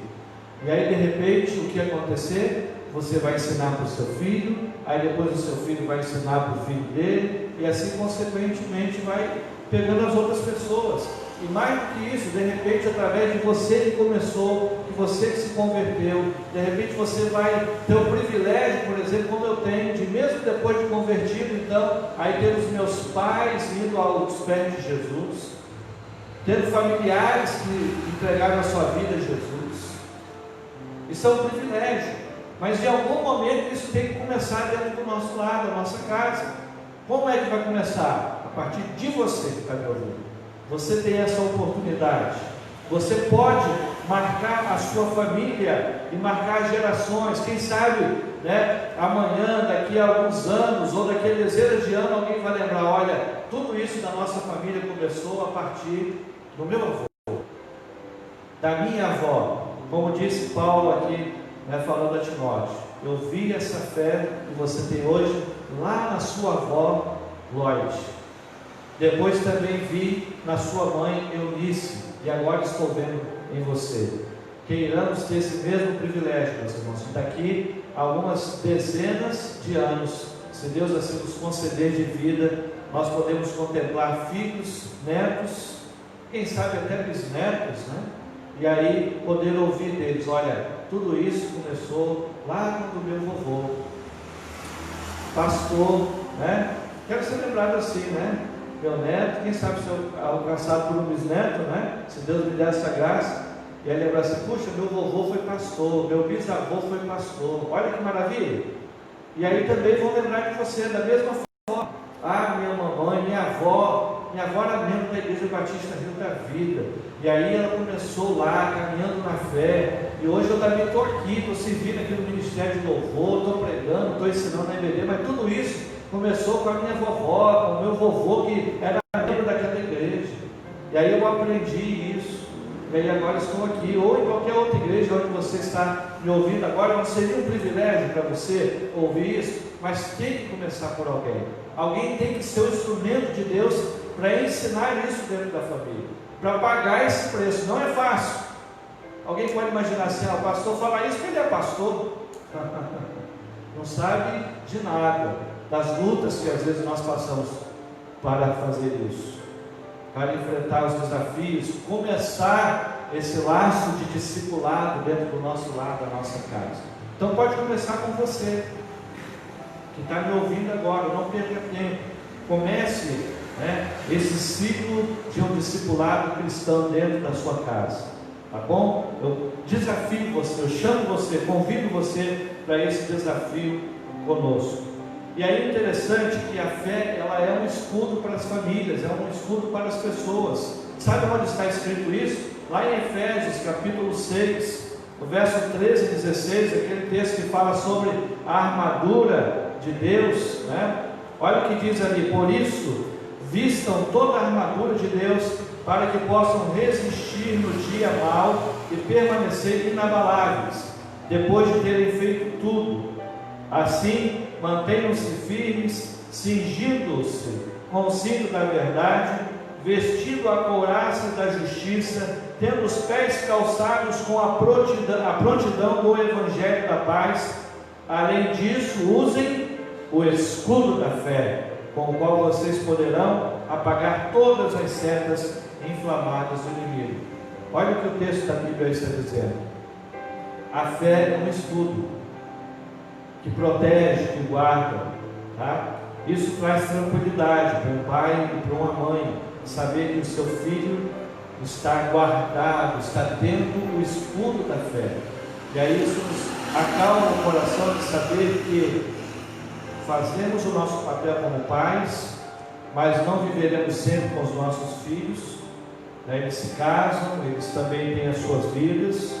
[SPEAKER 1] E aí de repente, o que acontecer? Você vai ensinar para o seu filho, aí depois o seu filho vai ensinar para o filho dele, e assim consequentemente vai pegando as outras pessoas. E mais do que isso, de repente, através de você que começou, de você que se converteu, de repente você vai ter o privilégio, por exemplo, como eu tenho, de mesmo depois de convertido, então, aí ter os meus pais indo aos pés de Jesus, tendo familiares que entregaram a sua vida a Jesus. Isso é um privilégio, mas em algum momento isso tem que começar dentro do nosso lar, da nossa casa. Como é que vai começar? A partir de você que está me ouvindo. Você tem essa oportunidade. Você pode marcar a sua família e marcar gerações. Quem sabe, né, amanhã, daqui a alguns anos, ou daqui a dezenas de anos, alguém vai lembrar: olha, tudo isso da nossa família começou a partir do meu avô, da minha avó. Como disse Paulo aqui, né, falando a Timóteo: eu vi essa fé que você tem hoje lá na sua avó Lloyd. Depois também vi na sua mãe Eunice, e agora estou vendo em você. Queiramos ter esse mesmo privilégio, meus irmãos. Daqui a algumas dezenas de anos, se Deus assim nos conceder de vida, nós podemos contemplar filhos, netos, quem sabe até bisnetos, né? E aí poder ouvir deles: olha, tudo isso começou lá do meu vovô, pastor, né? Quero ser lembrado assim, né? Meu neto, quem sabe se eu alcançado por um bisneto, né? Se Deus me der essa graça, e aí lembrar assim: puxa, meu vovô foi pastor, meu bisavô foi pastor, olha que maravilha. E aí também vão lembrar de você da mesma forma. Ah, minha mamãe, minha avó era membro da Igreja Batista Rio da Vida, e aí ela começou lá, caminhando na fé, e hoje eu também estou aqui, estou servindo aqui no Ministério de Louvor, estou pregando, estou ensinando na EBD, mas tudo isso começou com a minha vovó, com o meu vovô, que era membro daquela igreja, e aí eu aprendi isso, e aí agora estou aqui, ou em qualquer outra igreja onde você está me ouvindo agora. Não seria um privilégio para você ouvir isso? Mas tem que começar por alguém. Alguém tem que ser o instrumento de Deus para ensinar isso dentro da família, para pagar esse preço. Não é fácil. Alguém pode imaginar assim: o pastor fala isso, ele é pastor. Não sabe de nada das lutas que às vezes nós passamos para fazer isso, para enfrentar os desafios, começar esse laço de discipulado dentro do nosso lar, da nossa casa. Então pode começar com você, que está me ouvindo agora. Não perca tempo, comece, né, esse ciclo de um discipulado cristão dentro da sua casa, tá bom? Eu desafio você, eu chamo você, convido você para esse desafio conosco. E aí é interessante que a fé, ela é um escudo para as famílias, é um escudo para as pessoas. Sabe onde está escrito isso? Lá em Efésios capítulo 6, no verso 13 e 16, aquele texto que fala sobre a armadura de Deus, né? Olha o que diz ali: por isso, vistam toda a armadura de Deus, para que possam resistir no dia mau e permanecer inabaláveis, depois de terem feito tudo. Assim, mantenham-se firmes, cingindo-se com o cinto da verdade, vestindo a couraça da justiça, tendo os pés calçados com a prontidão do Evangelho da paz. Além disso, usem o escudo da fé, com o qual vocês poderão apagar todas as setas inflamadas do inimigo. Olha o que o texto da Bíblia está dizendo: a fé é um escudo que protege, que guarda, tá? Isso traz tranquilidade para um pai e para uma mãe, saber que o seu filho está guardado, está tendo o escudo da fé. E aí isso nos acalma o coração de saber que fazemos o nosso papel como pais, mas não viveremos sempre com os nossos filhos, né? Eles se casam, eles também têm as suas vidas.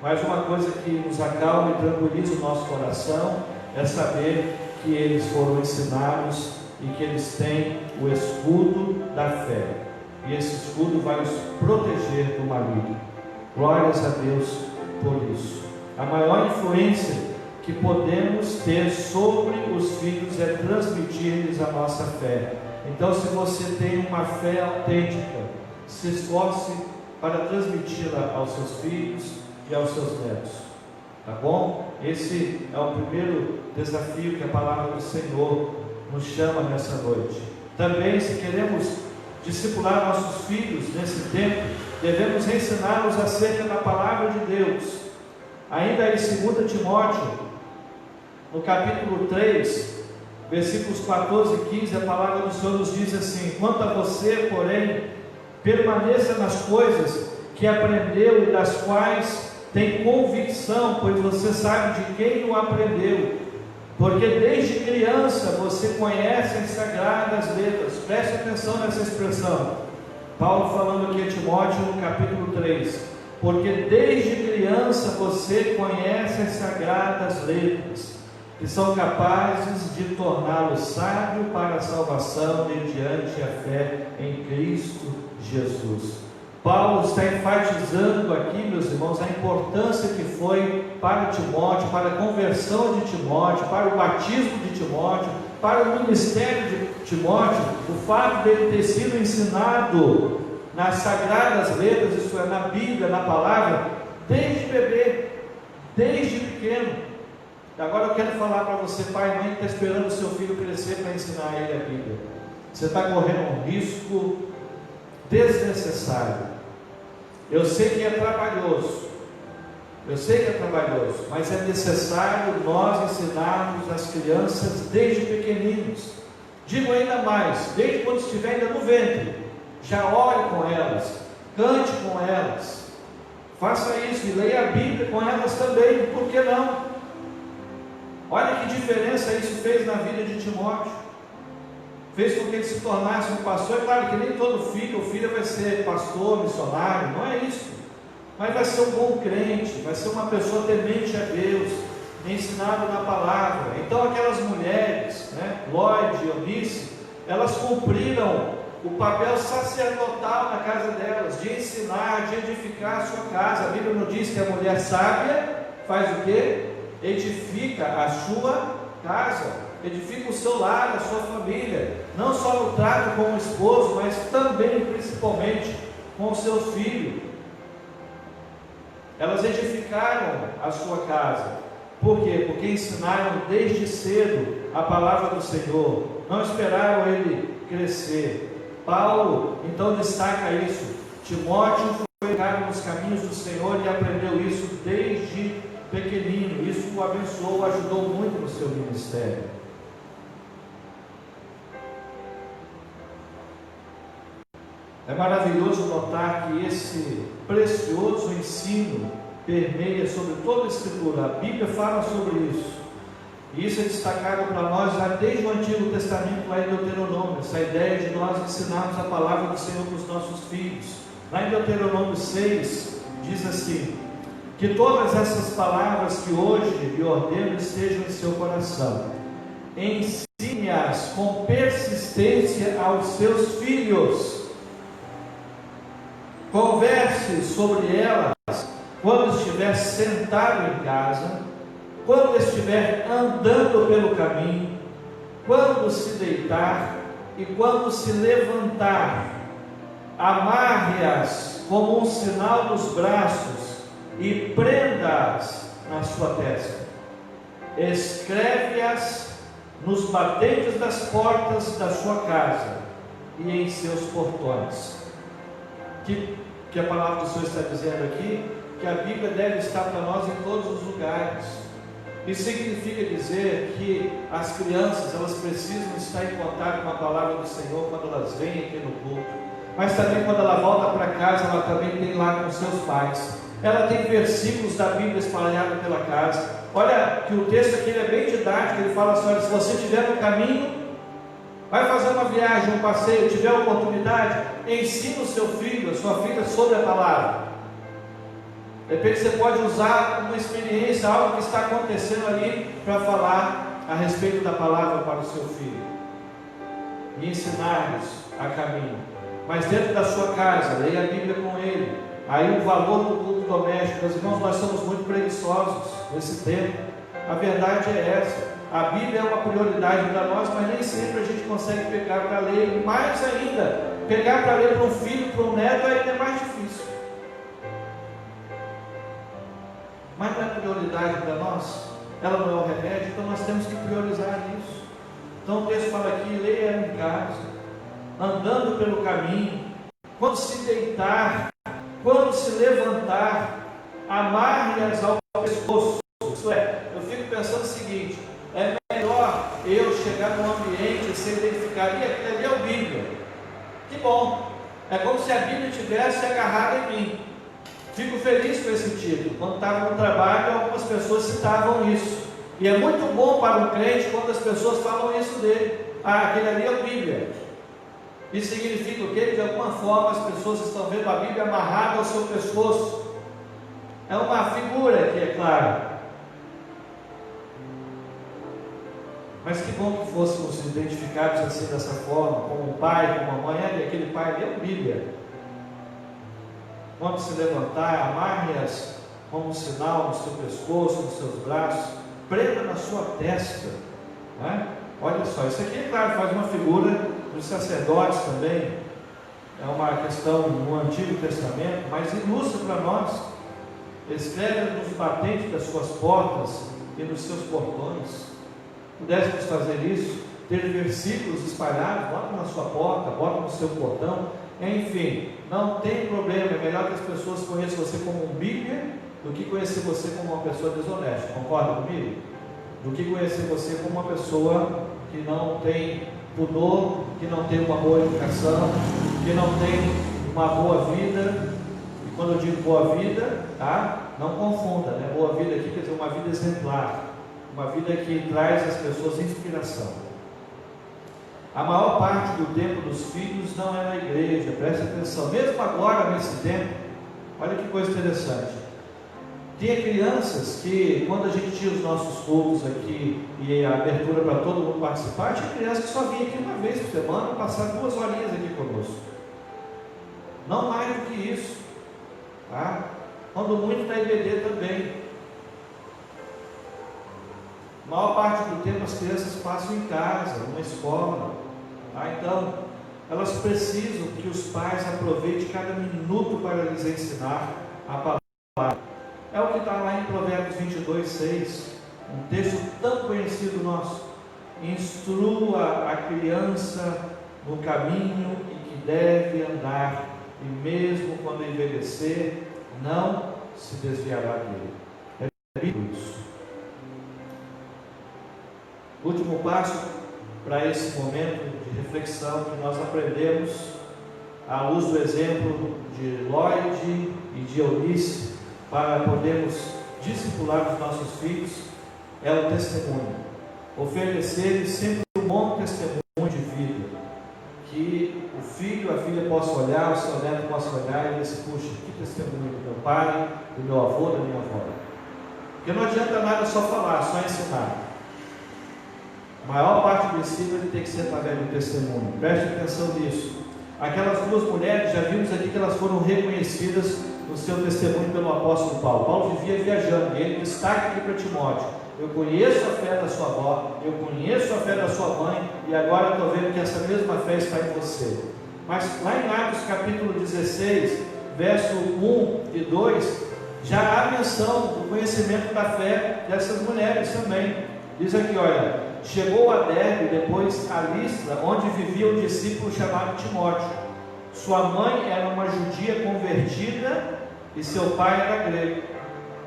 [SPEAKER 1] Mas uma coisa que nos acalma e tranquiliza o nosso coração é saber que eles foram ensinados e que eles têm o escudo da fé. E esse escudo vai os proteger do maligno. Glórias a Deus por isso. A maior influência que podemos ter sobre os filhos é transmitir-lhes a nossa fé. Então, se você tem uma fé autêntica, se esforce para transmiti-la aos seus filhos e aos seus netos, tá bom? Esse é o primeiro desafio que a palavra do Senhor nos chama nessa noite. Também, se queremos discipular nossos filhos nesse tempo, devemos ensiná-los acerca da palavra de Deus. Ainda em 2 Timóteo, no capítulo 3, versículos 14 e 15, a palavra do Senhor nos diz assim: quanto a você, porém, permaneça nas coisas que aprendeu e das quais tem convicção, pois você sabe de quem o aprendeu, porque desde criança você conhece as sagradas letras. Preste atenção nessa expressão. Paulo falando aqui a Timóteo no capítulo 3: porque desde criança você conhece as sagradas letras, que são capazes de torná-lo sábio para a salvação mediante a fé em Cristo Jesus. Paulo está enfatizando aqui, meus irmãos, a importância que foi para Timóteo, para a conversão de Timóteo, para o batismo de Timóteo, para o ministério de Timóteo, o fato dele ter sido ensinado nas sagradas letras, isto é, na Bíblia, na palavra, desde bebê, desde pequeno. Agora eu quero falar para você, pai e mãe, que está esperando o seu filho crescer para ensinar ele a Bíblia. Você está correndo um risco desnecessário. Eu sei que é trabalhoso, mas é necessário nós ensinarmos as crianças desde pequeninos. Digo ainda mais, desde quando estiver ainda no ventre, já ore com elas, cante com elas, faça isso e leia a Bíblia com elas também, por que não? Olha que diferença isso fez na vida de Timóteo. Fez com que ele se tornasse um pastor. É claro que nem todo filho ou filha vai ser pastor, missionário, não é isso. Mas vai ser um bom crente, vai ser uma pessoa temente a Deus, ensinado na palavra. Então aquelas mulheres, Lloyd e Eunice, elas cumpriram o papel sacerdotal na casa delas, de ensinar, de edificar a sua casa. A Bíblia não diz que a mulher sábia faz o quê? Edifica a sua casa, edifica o seu lar, a sua família, não só no trato com o esposo, mas também, principalmente, com o seu filho. Elas edificaram a sua casa. Por quê? Porque ensinaram desde cedo a palavra do Senhor, não esperaram ele crescer. Paulo então destaca isso. Timóteo foi educado nos caminhos do Senhor e aprendeu isso desde pequenino. Isso o abençoou, ajudou muito no seu ministério. É maravilhoso notar que esse precioso ensino permeia sobre toda a Escritura. A Bíblia fala sobre isso. E isso é destacado para nós já desde o Antigo Testamento, lá em Deuteronômio. Essa ideia de nós ensinarmos a palavra do Senhor para os nossos filhos. Lá em Deuteronômio 6, diz assim: que todas essas palavras que hoje lhe ordeno estejam em seu coração. Ensine-as com persistência aos seus filhos. Converse sobre elas quando estiver sentado em casa, quando estiver andando pelo caminho, quando se deitar e quando se levantar. Amarre-as como um sinal nos braços e prenda-as na sua testa. Escreve-as nos batentes das portas da sua casa e em seus portões. Que a palavra do Senhor está dizendo aqui, que a Bíblia deve estar para nós em todos os lugares. Isso significa dizer que as crianças, elas precisam estar em contato com a palavra do Senhor quando elas vêm aqui no culto, mas também quando ela volta para casa, ela também tem lá com seus pais. Ela tem versículos da Bíblia espalhados pela casa. Olha que o texto aqui é bem didático. Ele fala assim: olha, se você estiver no caminho, vai fazer uma viagem, um passeio, tiver oportunidade, ensina o seu filho, a sua filha sobre a palavra. De repente você pode usar uma experiência, algo que está acontecendo ali, para falar a respeito da palavra para o seu filho e ensinar-lhes a caminho. Mas dentro da sua casa, leia a Bíblia com ele. Aí o valor do culto doméstico. Meus irmãos, nós somos muito preguiçosos nesse tempo. A verdade é essa. A Bíblia é uma prioridade para nós, mas nem sempre a gente consegue pegar para ler. E mais ainda, pegar para ler para um filho, para um neto, ainda é mais difícil. Mas não é prioridade para nós? Ela não é o remédio, então nós temos que priorizar isso. Então o texto fala aqui: leia em casa, andando pelo caminho, quando se deitar, quando se levantar, amarre-as ao pescoço. Isso é, eu fico pensando o seguinte: é melhor eu chegar num ambiente e ser identificado, e aquilo ali é a Bíblia. Que bom! É como se a Bíblia tivesse agarrado em mim. Fico feliz com esse título. Quando estava no trabalho, algumas pessoas citavam isso. E é muito bom para um crente quando as pessoas falam isso dele. Ah, aquele ali é a Bíblia. Isso significa o quê? De alguma forma as pessoas estão vendo a Bíblia amarrada ao seu pescoço. É uma figura que é clara. Mas que bom que fôssemos identificados assim dessa forma, como um pai, como uma mãe. Aquele pai ali é uma Bíblia. Quando se levantar, amarre-as como um sinal no seu pescoço, nos seus braços, prenda na sua testa. Não é? Olha só, isso aqui, é claro, faz uma figura dos sacerdotes também. É uma questão no Antigo Testamento, mas ilustra para nós. Escreve nos batentes das suas portas e nos seus portões. Pudéssemos fazer isso, ter versículos espalhados, bota na sua porta, bota no seu portão, enfim, não tem problema. É melhor que as pessoas conheçam você como um Bíblia do que conhecer você como uma pessoa desonesta. Concorda comigo? Do que conhecer você como uma pessoa que não tem pudor, que não tem uma boa educação, que não tem uma boa vida. E quando eu digo boa vida, tá? Não confunda, né? Boa vida aqui quer dizer uma vida exemplar, uma vida que traz às pessoas inspiração. A maior parte do tempo dos filhos não é na igreja, preste atenção, mesmo agora nesse tempo. Olha que coisa interessante. Tinha crianças que, quando a gente tinha os nossos cultos aqui e a abertura para todo mundo participar, tinha crianças que só vinha aqui uma vez por semana, passar 2 horinhas aqui conosco. Não mais do que isso, tá? Quando muito na IBD também. A maior parte do tempo as crianças passam em casa, numa escola, tá? Então elas precisam que os pais aproveitem cada minuto para lhes ensinar a palavra. É o que está lá em Provérbios 22:6, um texto tão conhecido nosso. Instrua a criança no caminho em que deve andar, e mesmo quando envelhecer, não se desviará dele. É isso. Último passo para esse momento de reflexão que nós aprendemos, à luz do exemplo de Lloyd e de Eunice, para podermos discipular os nossos filhos, é o testemunho. Oferecer-lhes sempre um bom testemunho de vida, que o filho, a filha possa olhar, o seu neto possa olhar e dizer: puxa, que testemunho do meu pai, do meu avô, da minha avó. Porque não adianta nada só falar, só ensinar. A maior parte do ensino ele tem que ser através do testemunho. Preste atenção nisso. Aquelas 2 mulheres, já vimos aqui que elas foram reconhecidas no seu testemunho pelo apóstolo Paulo. Paulo vivia viajando, e ele destaca aqui para Timóteo: eu conheço a fé da sua avó, eu conheço a fé da sua mãe, e agora estou vendo que essa mesma fé está em você. Mas lá em Atos capítulo 16, verso 1 e 2, já há menção do conhecimento da fé dessas mulheres também. Diz aqui, olha: chegou a Derbe, depois a Listra, onde vivia um discípulo chamado Timóteo. Sua mãe era uma judia convertida e seu pai era grego.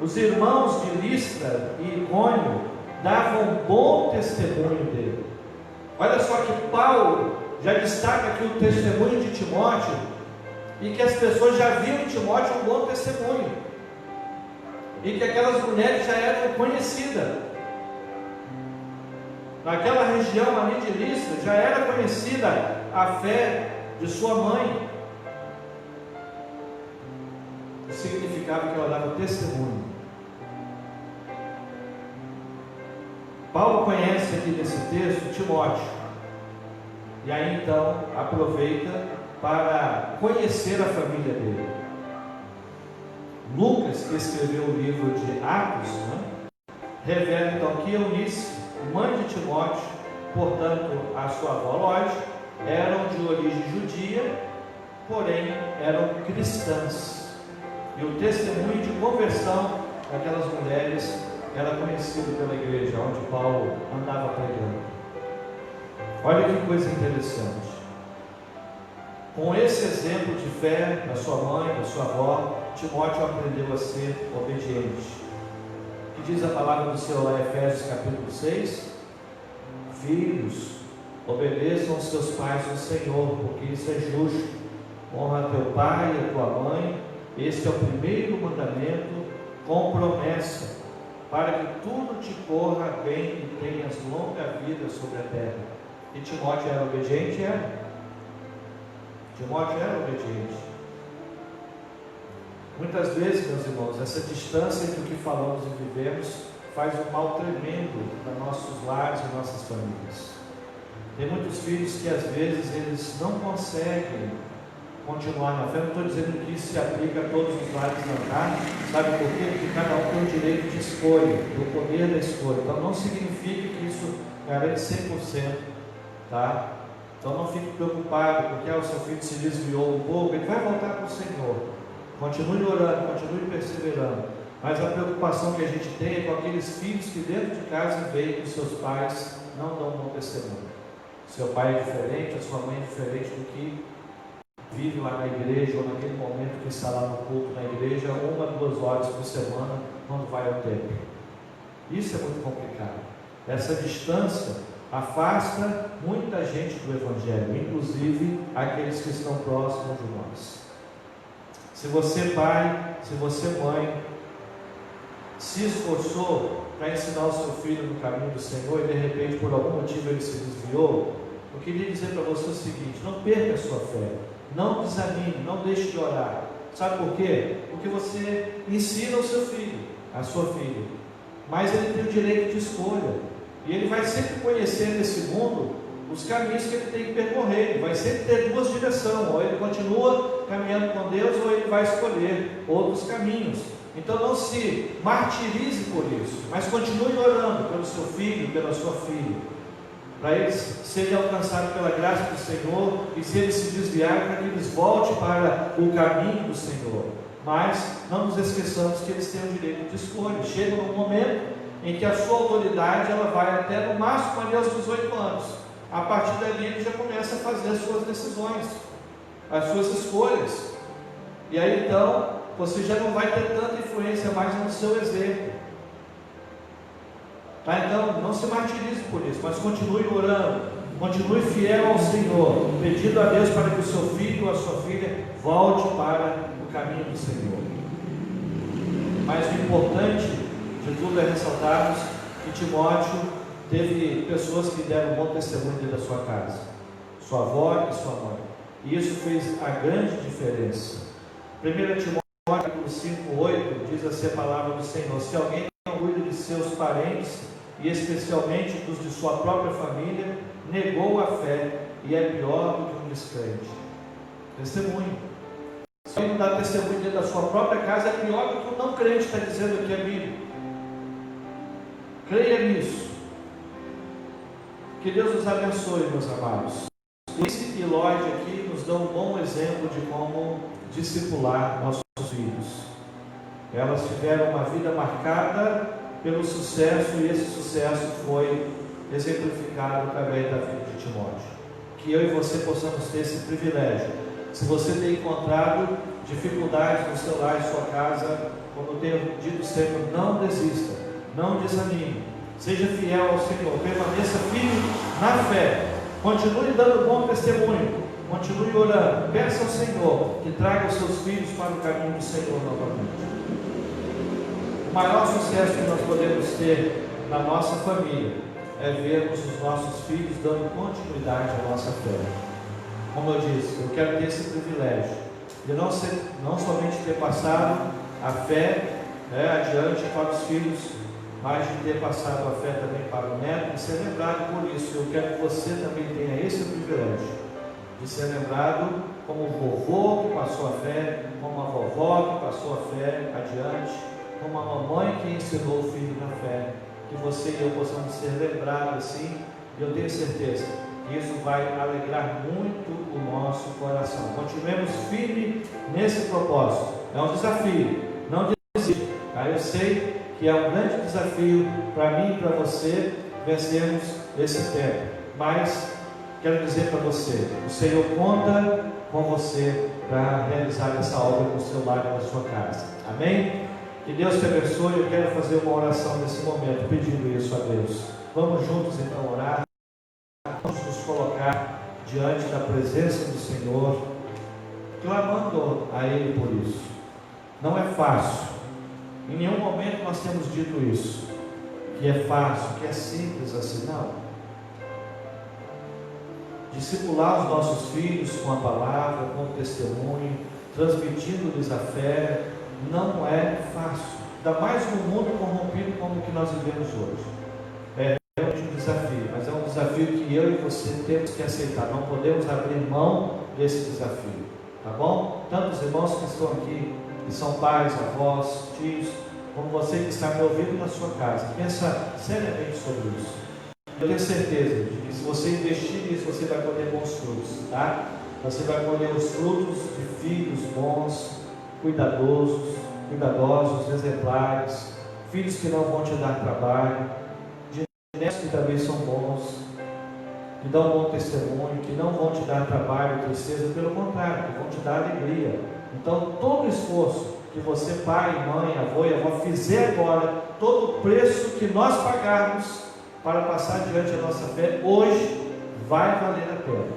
[SPEAKER 1] Os irmãos de Listra e Icônio davam bom testemunho dele. Olha só que Paulo já destaca aqui o testemunho de Timóteo, e que as pessoas já viam em Timóteo um bom testemunho, e que aquelas mulheres já eram conhecidas. Naquela região ali de Listra já era conhecida a fé de sua mãe. Isso significava que ela dava testemunho. Paulo conhece aqui nesse texto Timóteo, e aí então aproveita para conhecer a família dele. Lucas, que escreveu o livro de Atos, revela então que Eunice, mãe de Timóteo, portanto a sua avó Lloyd, eram de origem judia, porém eram cristãs, e o testemunho de conversão daquelas mulheres era conhecido pela igreja onde Paulo andava pregando. Olha que coisa interessante. Com esse exemplo de fé da sua mãe, da sua avó, Timóteo aprendeu a ser obediente. Que diz a palavra do Senhor lá em Efésios capítulo 6: filhos, obedeçam aos seus pais no Senhor, porque isso é justo. Honra teu pai e a tua mãe. Este é o primeiro mandamento com promessa, para que tudo te corra bem e tenhas longa vida sobre a terra. E Timóteo era obediente? Timóteo era obediente. Muitas vezes, meus irmãos, essa distância entre o que falamos e vivemos faz um mal tremendo para nossos lares e nossas famílias. Tem muitos filhos que às vezes eles não conseguem continuar na fé. Não estou dizendo que isso se aplica a todos os lares, não, tá? Sabe por quê? Porque cada um tem o direito de escolha, do poder da escolha. Então não significa que isso garante 100%, tá? Então não fique preocupado porque o seu filho se desviou um pouco, ele vai voltar para o Senhor. Continue orando, continue perseverando. Mas a preocupação que a gente tem é com aqueles filhos que dentro de casa veem que os seus pais não dão um bom testemunho. Seu pai é diferente, a sua mãe é diferente do que vive lá na igreja, ou naquele momento que está lá no culto na igreja, 1 a 2 horas por semana, quando vai ao templo. Isso é muito complicado. Essa distância afasta muita gente do Evangelho, inclusive aqueles que estão próximos de nós. Se você pai, se você mãe, se esforçou para ensinar o seu filho no caminho do Senhor e de repente por algum motivo ele se desviou, eu queria dizer para você o seguinte: não perca a sua fé, não desanime, não deixe de orar. Sabe por quê? Porque você ensina o seu filho, a sua filha, mas ele tem o direito de escolha, e ele vai sempre conhecer nesse mundo os caminhos que ele tem que percorrer. Ele vai sempre ter duas direções: ou ele continua caminhando com Deus, ou ele vai escolher outros caminhos. Então não se martirize por isso, mas continue orando pelo seu filho, pela sua filha, para eles serem alcançados pela graça do Senhor, e se eles se desviarem, para que eles voltem para o caminho do Senhor. Mas não nos esqueçamos que eles têm o direito de escolha. Chega um momento em que a sua autoridade ela vai até no máximo ali aos 18 anos. A partir dali ele já começa a fazer as suas decisões, as suas escolhas, e aí então você já não vai ter tanta influência mais no seu exemplo, tá? Então não se martirize por isso, mas continue orando, continue fiel ao Senhor, pedindo a Deus para que o seu filho ou a sua filha volte para o caminho do Senhor. Mas o importante de tudo é ressaltarmos que Timóteo teve pessoas que deram um bom testemunho dentro da sua casa, sua avó e sua mãe, e isso fez a grande diferença. 1 Timóteo 5,8 diz assim a palavra do Senhor: se alguém não cuida de seus parentes, e especialmente dos de sua própria família, negou a fé e é pior do que um descrente. Testemunho. Se alguém não dá testemunho dentro da sua própria casa, é pior do que um não crente, está dizendo aqui a Bíblia. Creia nisso. Que Deus nos abençoe, meus amados. Esse e Lloyd aqui nos dão um bom exemplo de como discipular nossos filhos. Elas tiveram uma vida marcada pelo sucesso, e esse sucesso foi exemplificado através da vida de Timóteo. Que eu e você possamos ter esse privilégio. Se você tem encontrado dificuldades no seu lar, em sua casa, como eu tenho dito sempre, não desista, não desanime. Seja fiel ao Senhor, permaneça firme na fé, continue dando bom testemunho, continue orando, peça ao Senhor que traga os seus filhos para o caminho do Senhor novamente. O maior sucesso que nós podemos ter na nossa família é vermos os nossos filhos dando continuidade à nossa fé. Como eu disse, eu quero ter esse privilégio de não somente ter passado a fé adiante para os filhos, mas de ter passado a fé também para o neto e ser lembrado por isso. Eu quero que você também tenha esse privilégio de ser lembrado como o vovô que passou a fé, como a vovó que passou a fé adiante, como a mamãe que ensinou o filho na fé. Que você e eu possamos ser lembrados assim, e eu tenho certeza que isso vai alegrar muito o nosso coração. Continuemos firmes nesse propósito. É um desafio, não desista. Eu sei que é um grande desafio para mim e para você vencermos esse tempo, mas quero dizer para você, o Senhor conta com você para realizar essa obra no seu lar e na sua casa. Amém? Que Deus te abençoe. Eu quero fazer uma oração nesse momento, pedindo isso a Deus. Vamos juntos então orar, vamos nos colocar diante da presença do Senhor, clamando a Ele por isso. Não é fácil. Em nenhum momento nós temos dito isso, que é fácil, que é simples assim, não. Discipular os nossos filhos com a palavra, com o testemunho, transmitindo-lhes a fé, não é fácil, ainda mais no mundo corrompido como o que nós vivemos hoje. É realmente um desafio, mas é um desafio que eu e você temos que aceitar, não podemos abrir mão desse desafio, tá bom? Tanto os irmãos que estão aqui, que são pais, avós, tios, como você que está me ouvindo na sua casa, pensa seriamente sobre isso. Eu tenho certeza de que se você investir nisso, você vai colher bons frutos, tá? Você vai colher os frutos de filhos bons, cuidadosos, exemplares, filhos que não vão te dar trabalho, de netos que também são bons, que dão um bom testemunho, que não vão te dar trabalho e tristeza, pelo contrário, que vão te dar alegria. Então, todo o esforço que você, pai, mãe, avô e avó, fizer agora, todo o preço que nós pagarmos para passar diante da nossa fé, hoje vai valer a pena,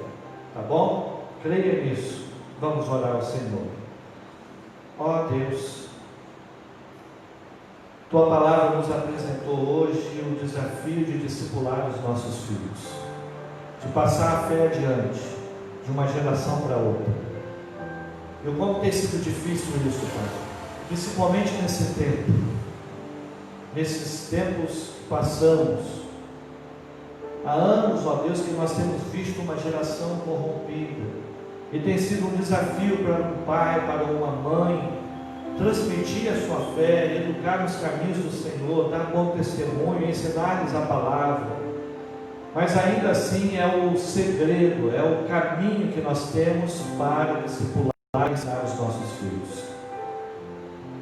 [SPEAKER 1] tá bom? Creia nisso. Vamos orar ao Senhor. Ó Deus, Tua palavra nos apresentou hoje o desafio de discipular os nossos filhos, de passar a fé adiante, de uma geração para outra. E como tem sido difícil isso, Pai, principalmente nesse tempo, nesses tempos que passamos. Há anos, ó Deus, que nós temos visto uma geração corrompida, e tem sido um desafio para um pai, para uma mãe, transmitir a sua fé, educar nos caminhos do Senhor, dar bom testemunho, ensinar-lhes a palavra. Mas ainda assim é o segredo, é o caminho que nós temos para discipular e ensinar os nossos filhos.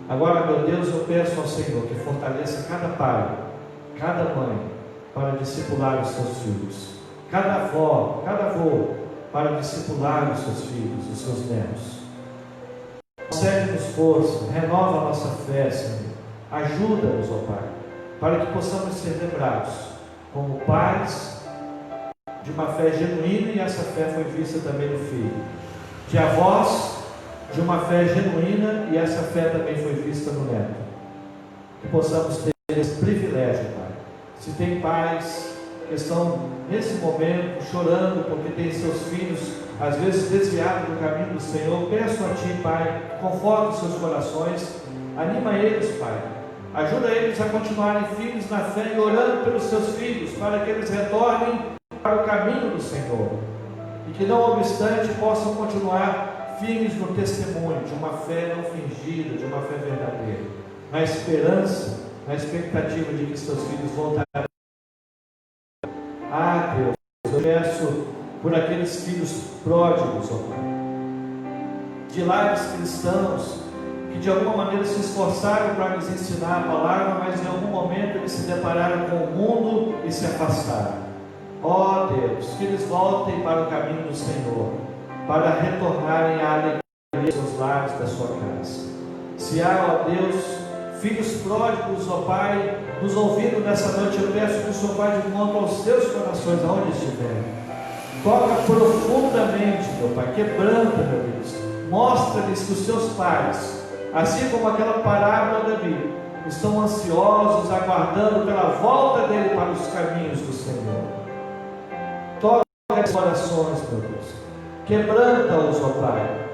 [SPEAKER 1] Agora, meu Deus, eu peço ao Senhor que fortaleça cada pai, cada mãe, para discipular os seus filhos, cada avó, cada avô, para discipular os seus filhos, os seus netos. Concede-nos força, renova a nossa fé, Senhor. Ajuda-nos, ó Pai, para que possamos ser lembrados como pais de uma fé genuína, e essa fé foi vista também no filho, de avós de uma fé genuína, e essa fé também foi vista no neto. Que possamos ter esse privilégio, Pai. Se tem pais que estão nesse momento chorando porque têm seus filhos às vezes desviados do caminho do Senhor, peço a Ti, Pai, conforta os seus corações, anima eles, Pai, ajuda eles a continuarem firmes na fé e orando pelos seus filhos, para que eles retornem para o caminho do Senhor, e que não obstante possam continuar firmes no testemunho de uma fé não fingida, de uma fé verdadeira, na esperança, na expectativa de que seus filhos voltarão. Ah, Deus, eu peço por aqueles filhos pródigos, ó Pai, de lares cristãos, que de alguma maneira se esforçaram para nos ensinar a palavra, mas em algum momento eles se depararam com o mundo e se afastaram. Ó Deus, que eles voltem para o caminho do Senhor, para retornarem à alegria dos seus lares, da sua casa. Se há, ó Deus, filhos pródigos, ó Pai, nos ouvindo nessa noite, eu peço que o Senhor vá de encontro aos seus corações, aonde estiverem. Toca profundamente, meu Pai, quebranta, meu Deus. Mostra-lhes que os seus pais, assim como aquela parábola da Bíblia, estão ansiosos, aguardando pela volta dele para os caminhos do Senhor. Toca as corações, meu Deus. Quebranta-os, ó Pai,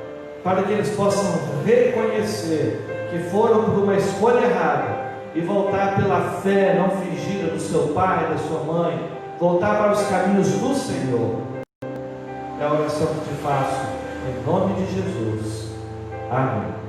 [SPEAKER 1] para que eles possam reconhecer que foram por uma escolha errada e voltar pela fé não fingida do seu pai, da sua mãe, voltar para os caminhos do Senhor. É a oração que te faço, em nome de Jesus. Amém.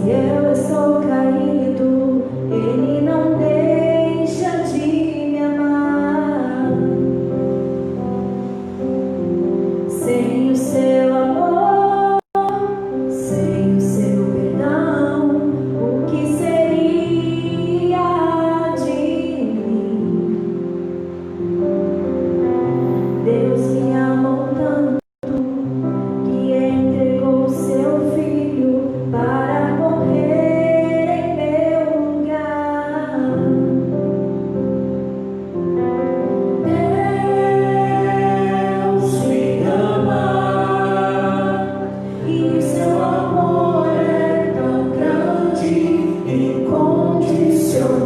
[SPEAKER 4] eu estou caído, Ele não deixa de me amar. Sem o seu amor, sem o seu perdão, o que seria de mim? Deus me amou tanto que entregou seu filho para morrer em meu lugar. Deus me ama e o seu amor é tão grande e incondicional.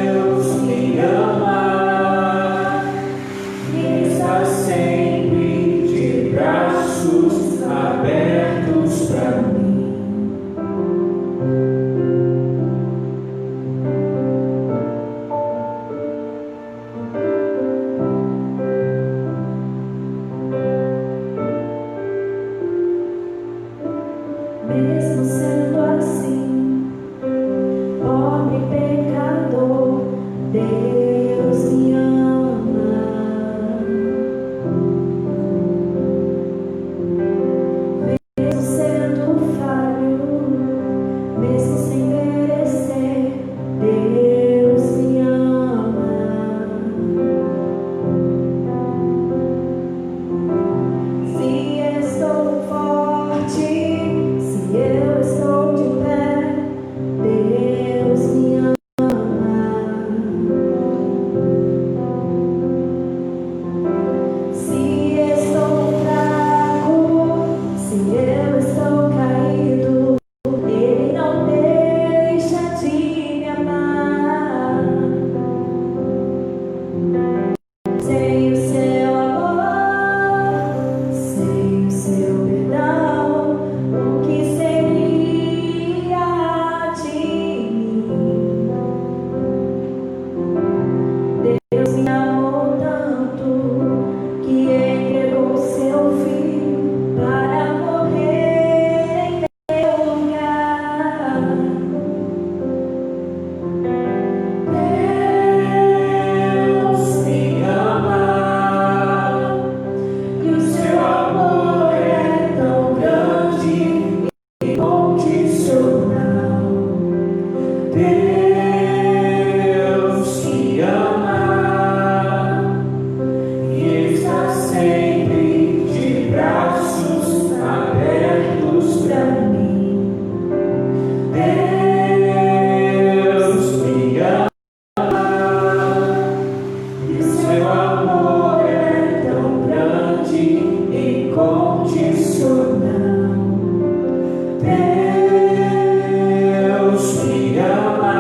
[SPEAKER 4] Deus me ama e está sempre de braços abertos para mim. Mesmo sendo assim, pobre pecador, Deus me ama. Mesmo sendo falho, mesmo sem merecer, Deus me ama. Se estou forte, se eu estou de pé, Deus me ama. Se estou fraco, se eu estou caído, Ele não deixa de me amar. Sem o seu amor, sem o seu perdão, o que seria de mim? Deus me amou tanto que entregou seu filho para morrer em meu lugar. Deus me ama e o seu amor é tão grande e incondicional. Deus me ama e está sempre de braços abertos para mim. Deus me ama e o seu amor é tão grande e incondicional. Deus me ama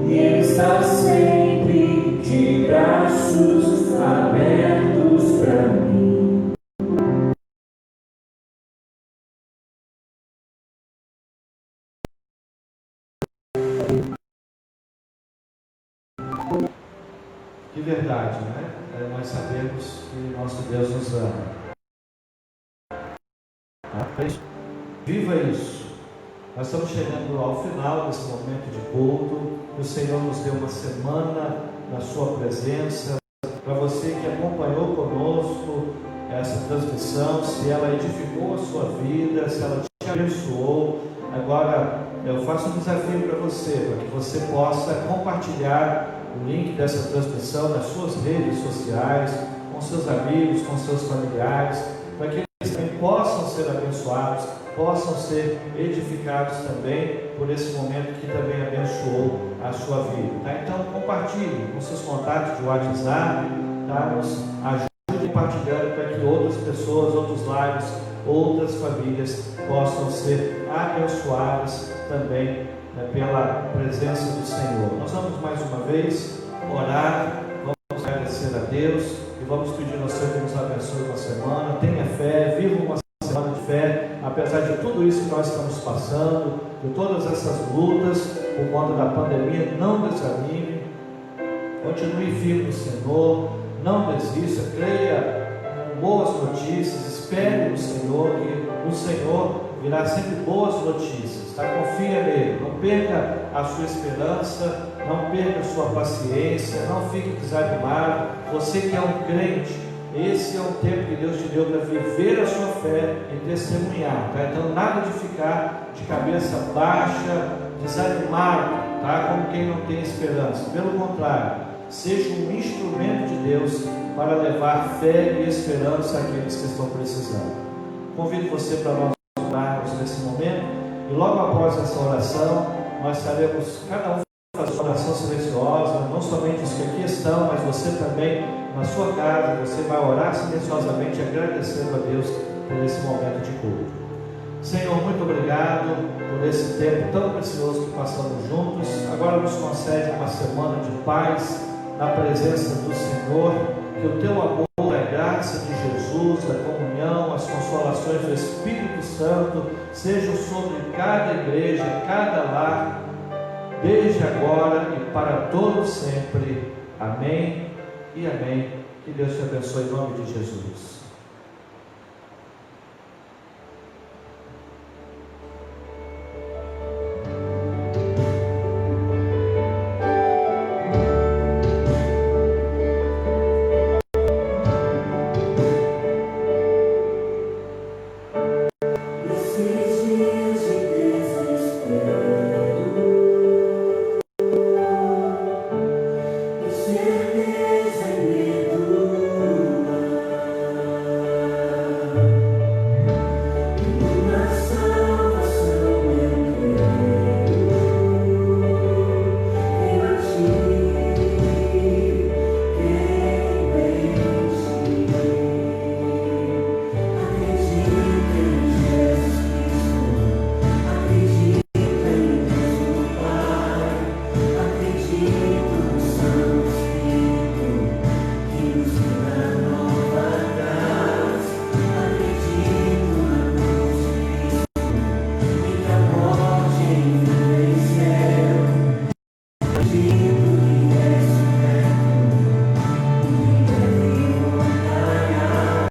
[SPEAKER 4] e está sempre de braços abertos para mim.
[SPEAKER 1] Que verdade, né? Nós sabemos que nosso Deus nos ama. Viva isso. Nós estamos chegando ao final desse momento de culto. O Senhor nos deu uma semana na sua presença. Para você que acompanhou conosco essa transmissão, se ela edificou a sua vida, se ela te abençoou, agora eu faço um desafio para que você possa compartilhar o link dessa transmissão nas suas redes sociais, com seus amigos, com seus familiares, para que eles também possam ser abençoados, possam ser edificados também por esse momento que também abençoou a sua vida. Tá? Então compartilhe com seus contatos de WhatsApp, tá? Nos ajude compartilhando para que outras pessoas, outros lares, outras famílias possam ser abençoadas também, né, pela presença do Senhor. Nós vamos mais uma vez orar, vamos agradecer a Deus e vamos pedir ao Senhor que nos abençoe uma semana. Tenha fé, viva uma semana de fé, apesar de tudo isso que nós estamos passando, de todas essas lutas por conta da pandemia. Não desanime, continue firme no Senhor, não desista, creia em boas notícias, espere no Senhor, que no Senhor virá sempre boas notícias, tá? Confia nele, não perca a sua esperança, não perca a sua paciência, não fique desanimado. Você que é um crente, esse é o tempo que Deus te deu para viver a sua fé e testemunhar, tá? Então nada de ficar de cabeça baixa, desanimado, tá? Como quem não tem esperança. Pelo contrário, seja um instrumento de Deus para levar fé e esperança àqueles que estão precisando. Convido você para nós orarmos nesse momento, e logo após essa oração nós estaremos, cada um fazer uma oração silenciosa, não somente os que aqui estão, mas você também na sua casa, você vai orar silenciosamente agradecendo a Deus por esse momento de culto. Senhor, muito obrigado por esse tempo tão precioso que passamos juntos. Agora nos concede uma semana de paz na presença do Senhor, que o teu amor, a graça de Jesus, a comunhão, as consolações do Espírito Santo sejam sobre cada igreja, cada lar, desde agora e para todos sempre. Amém e amém. Que Deus te abençoe em nome de Jesus.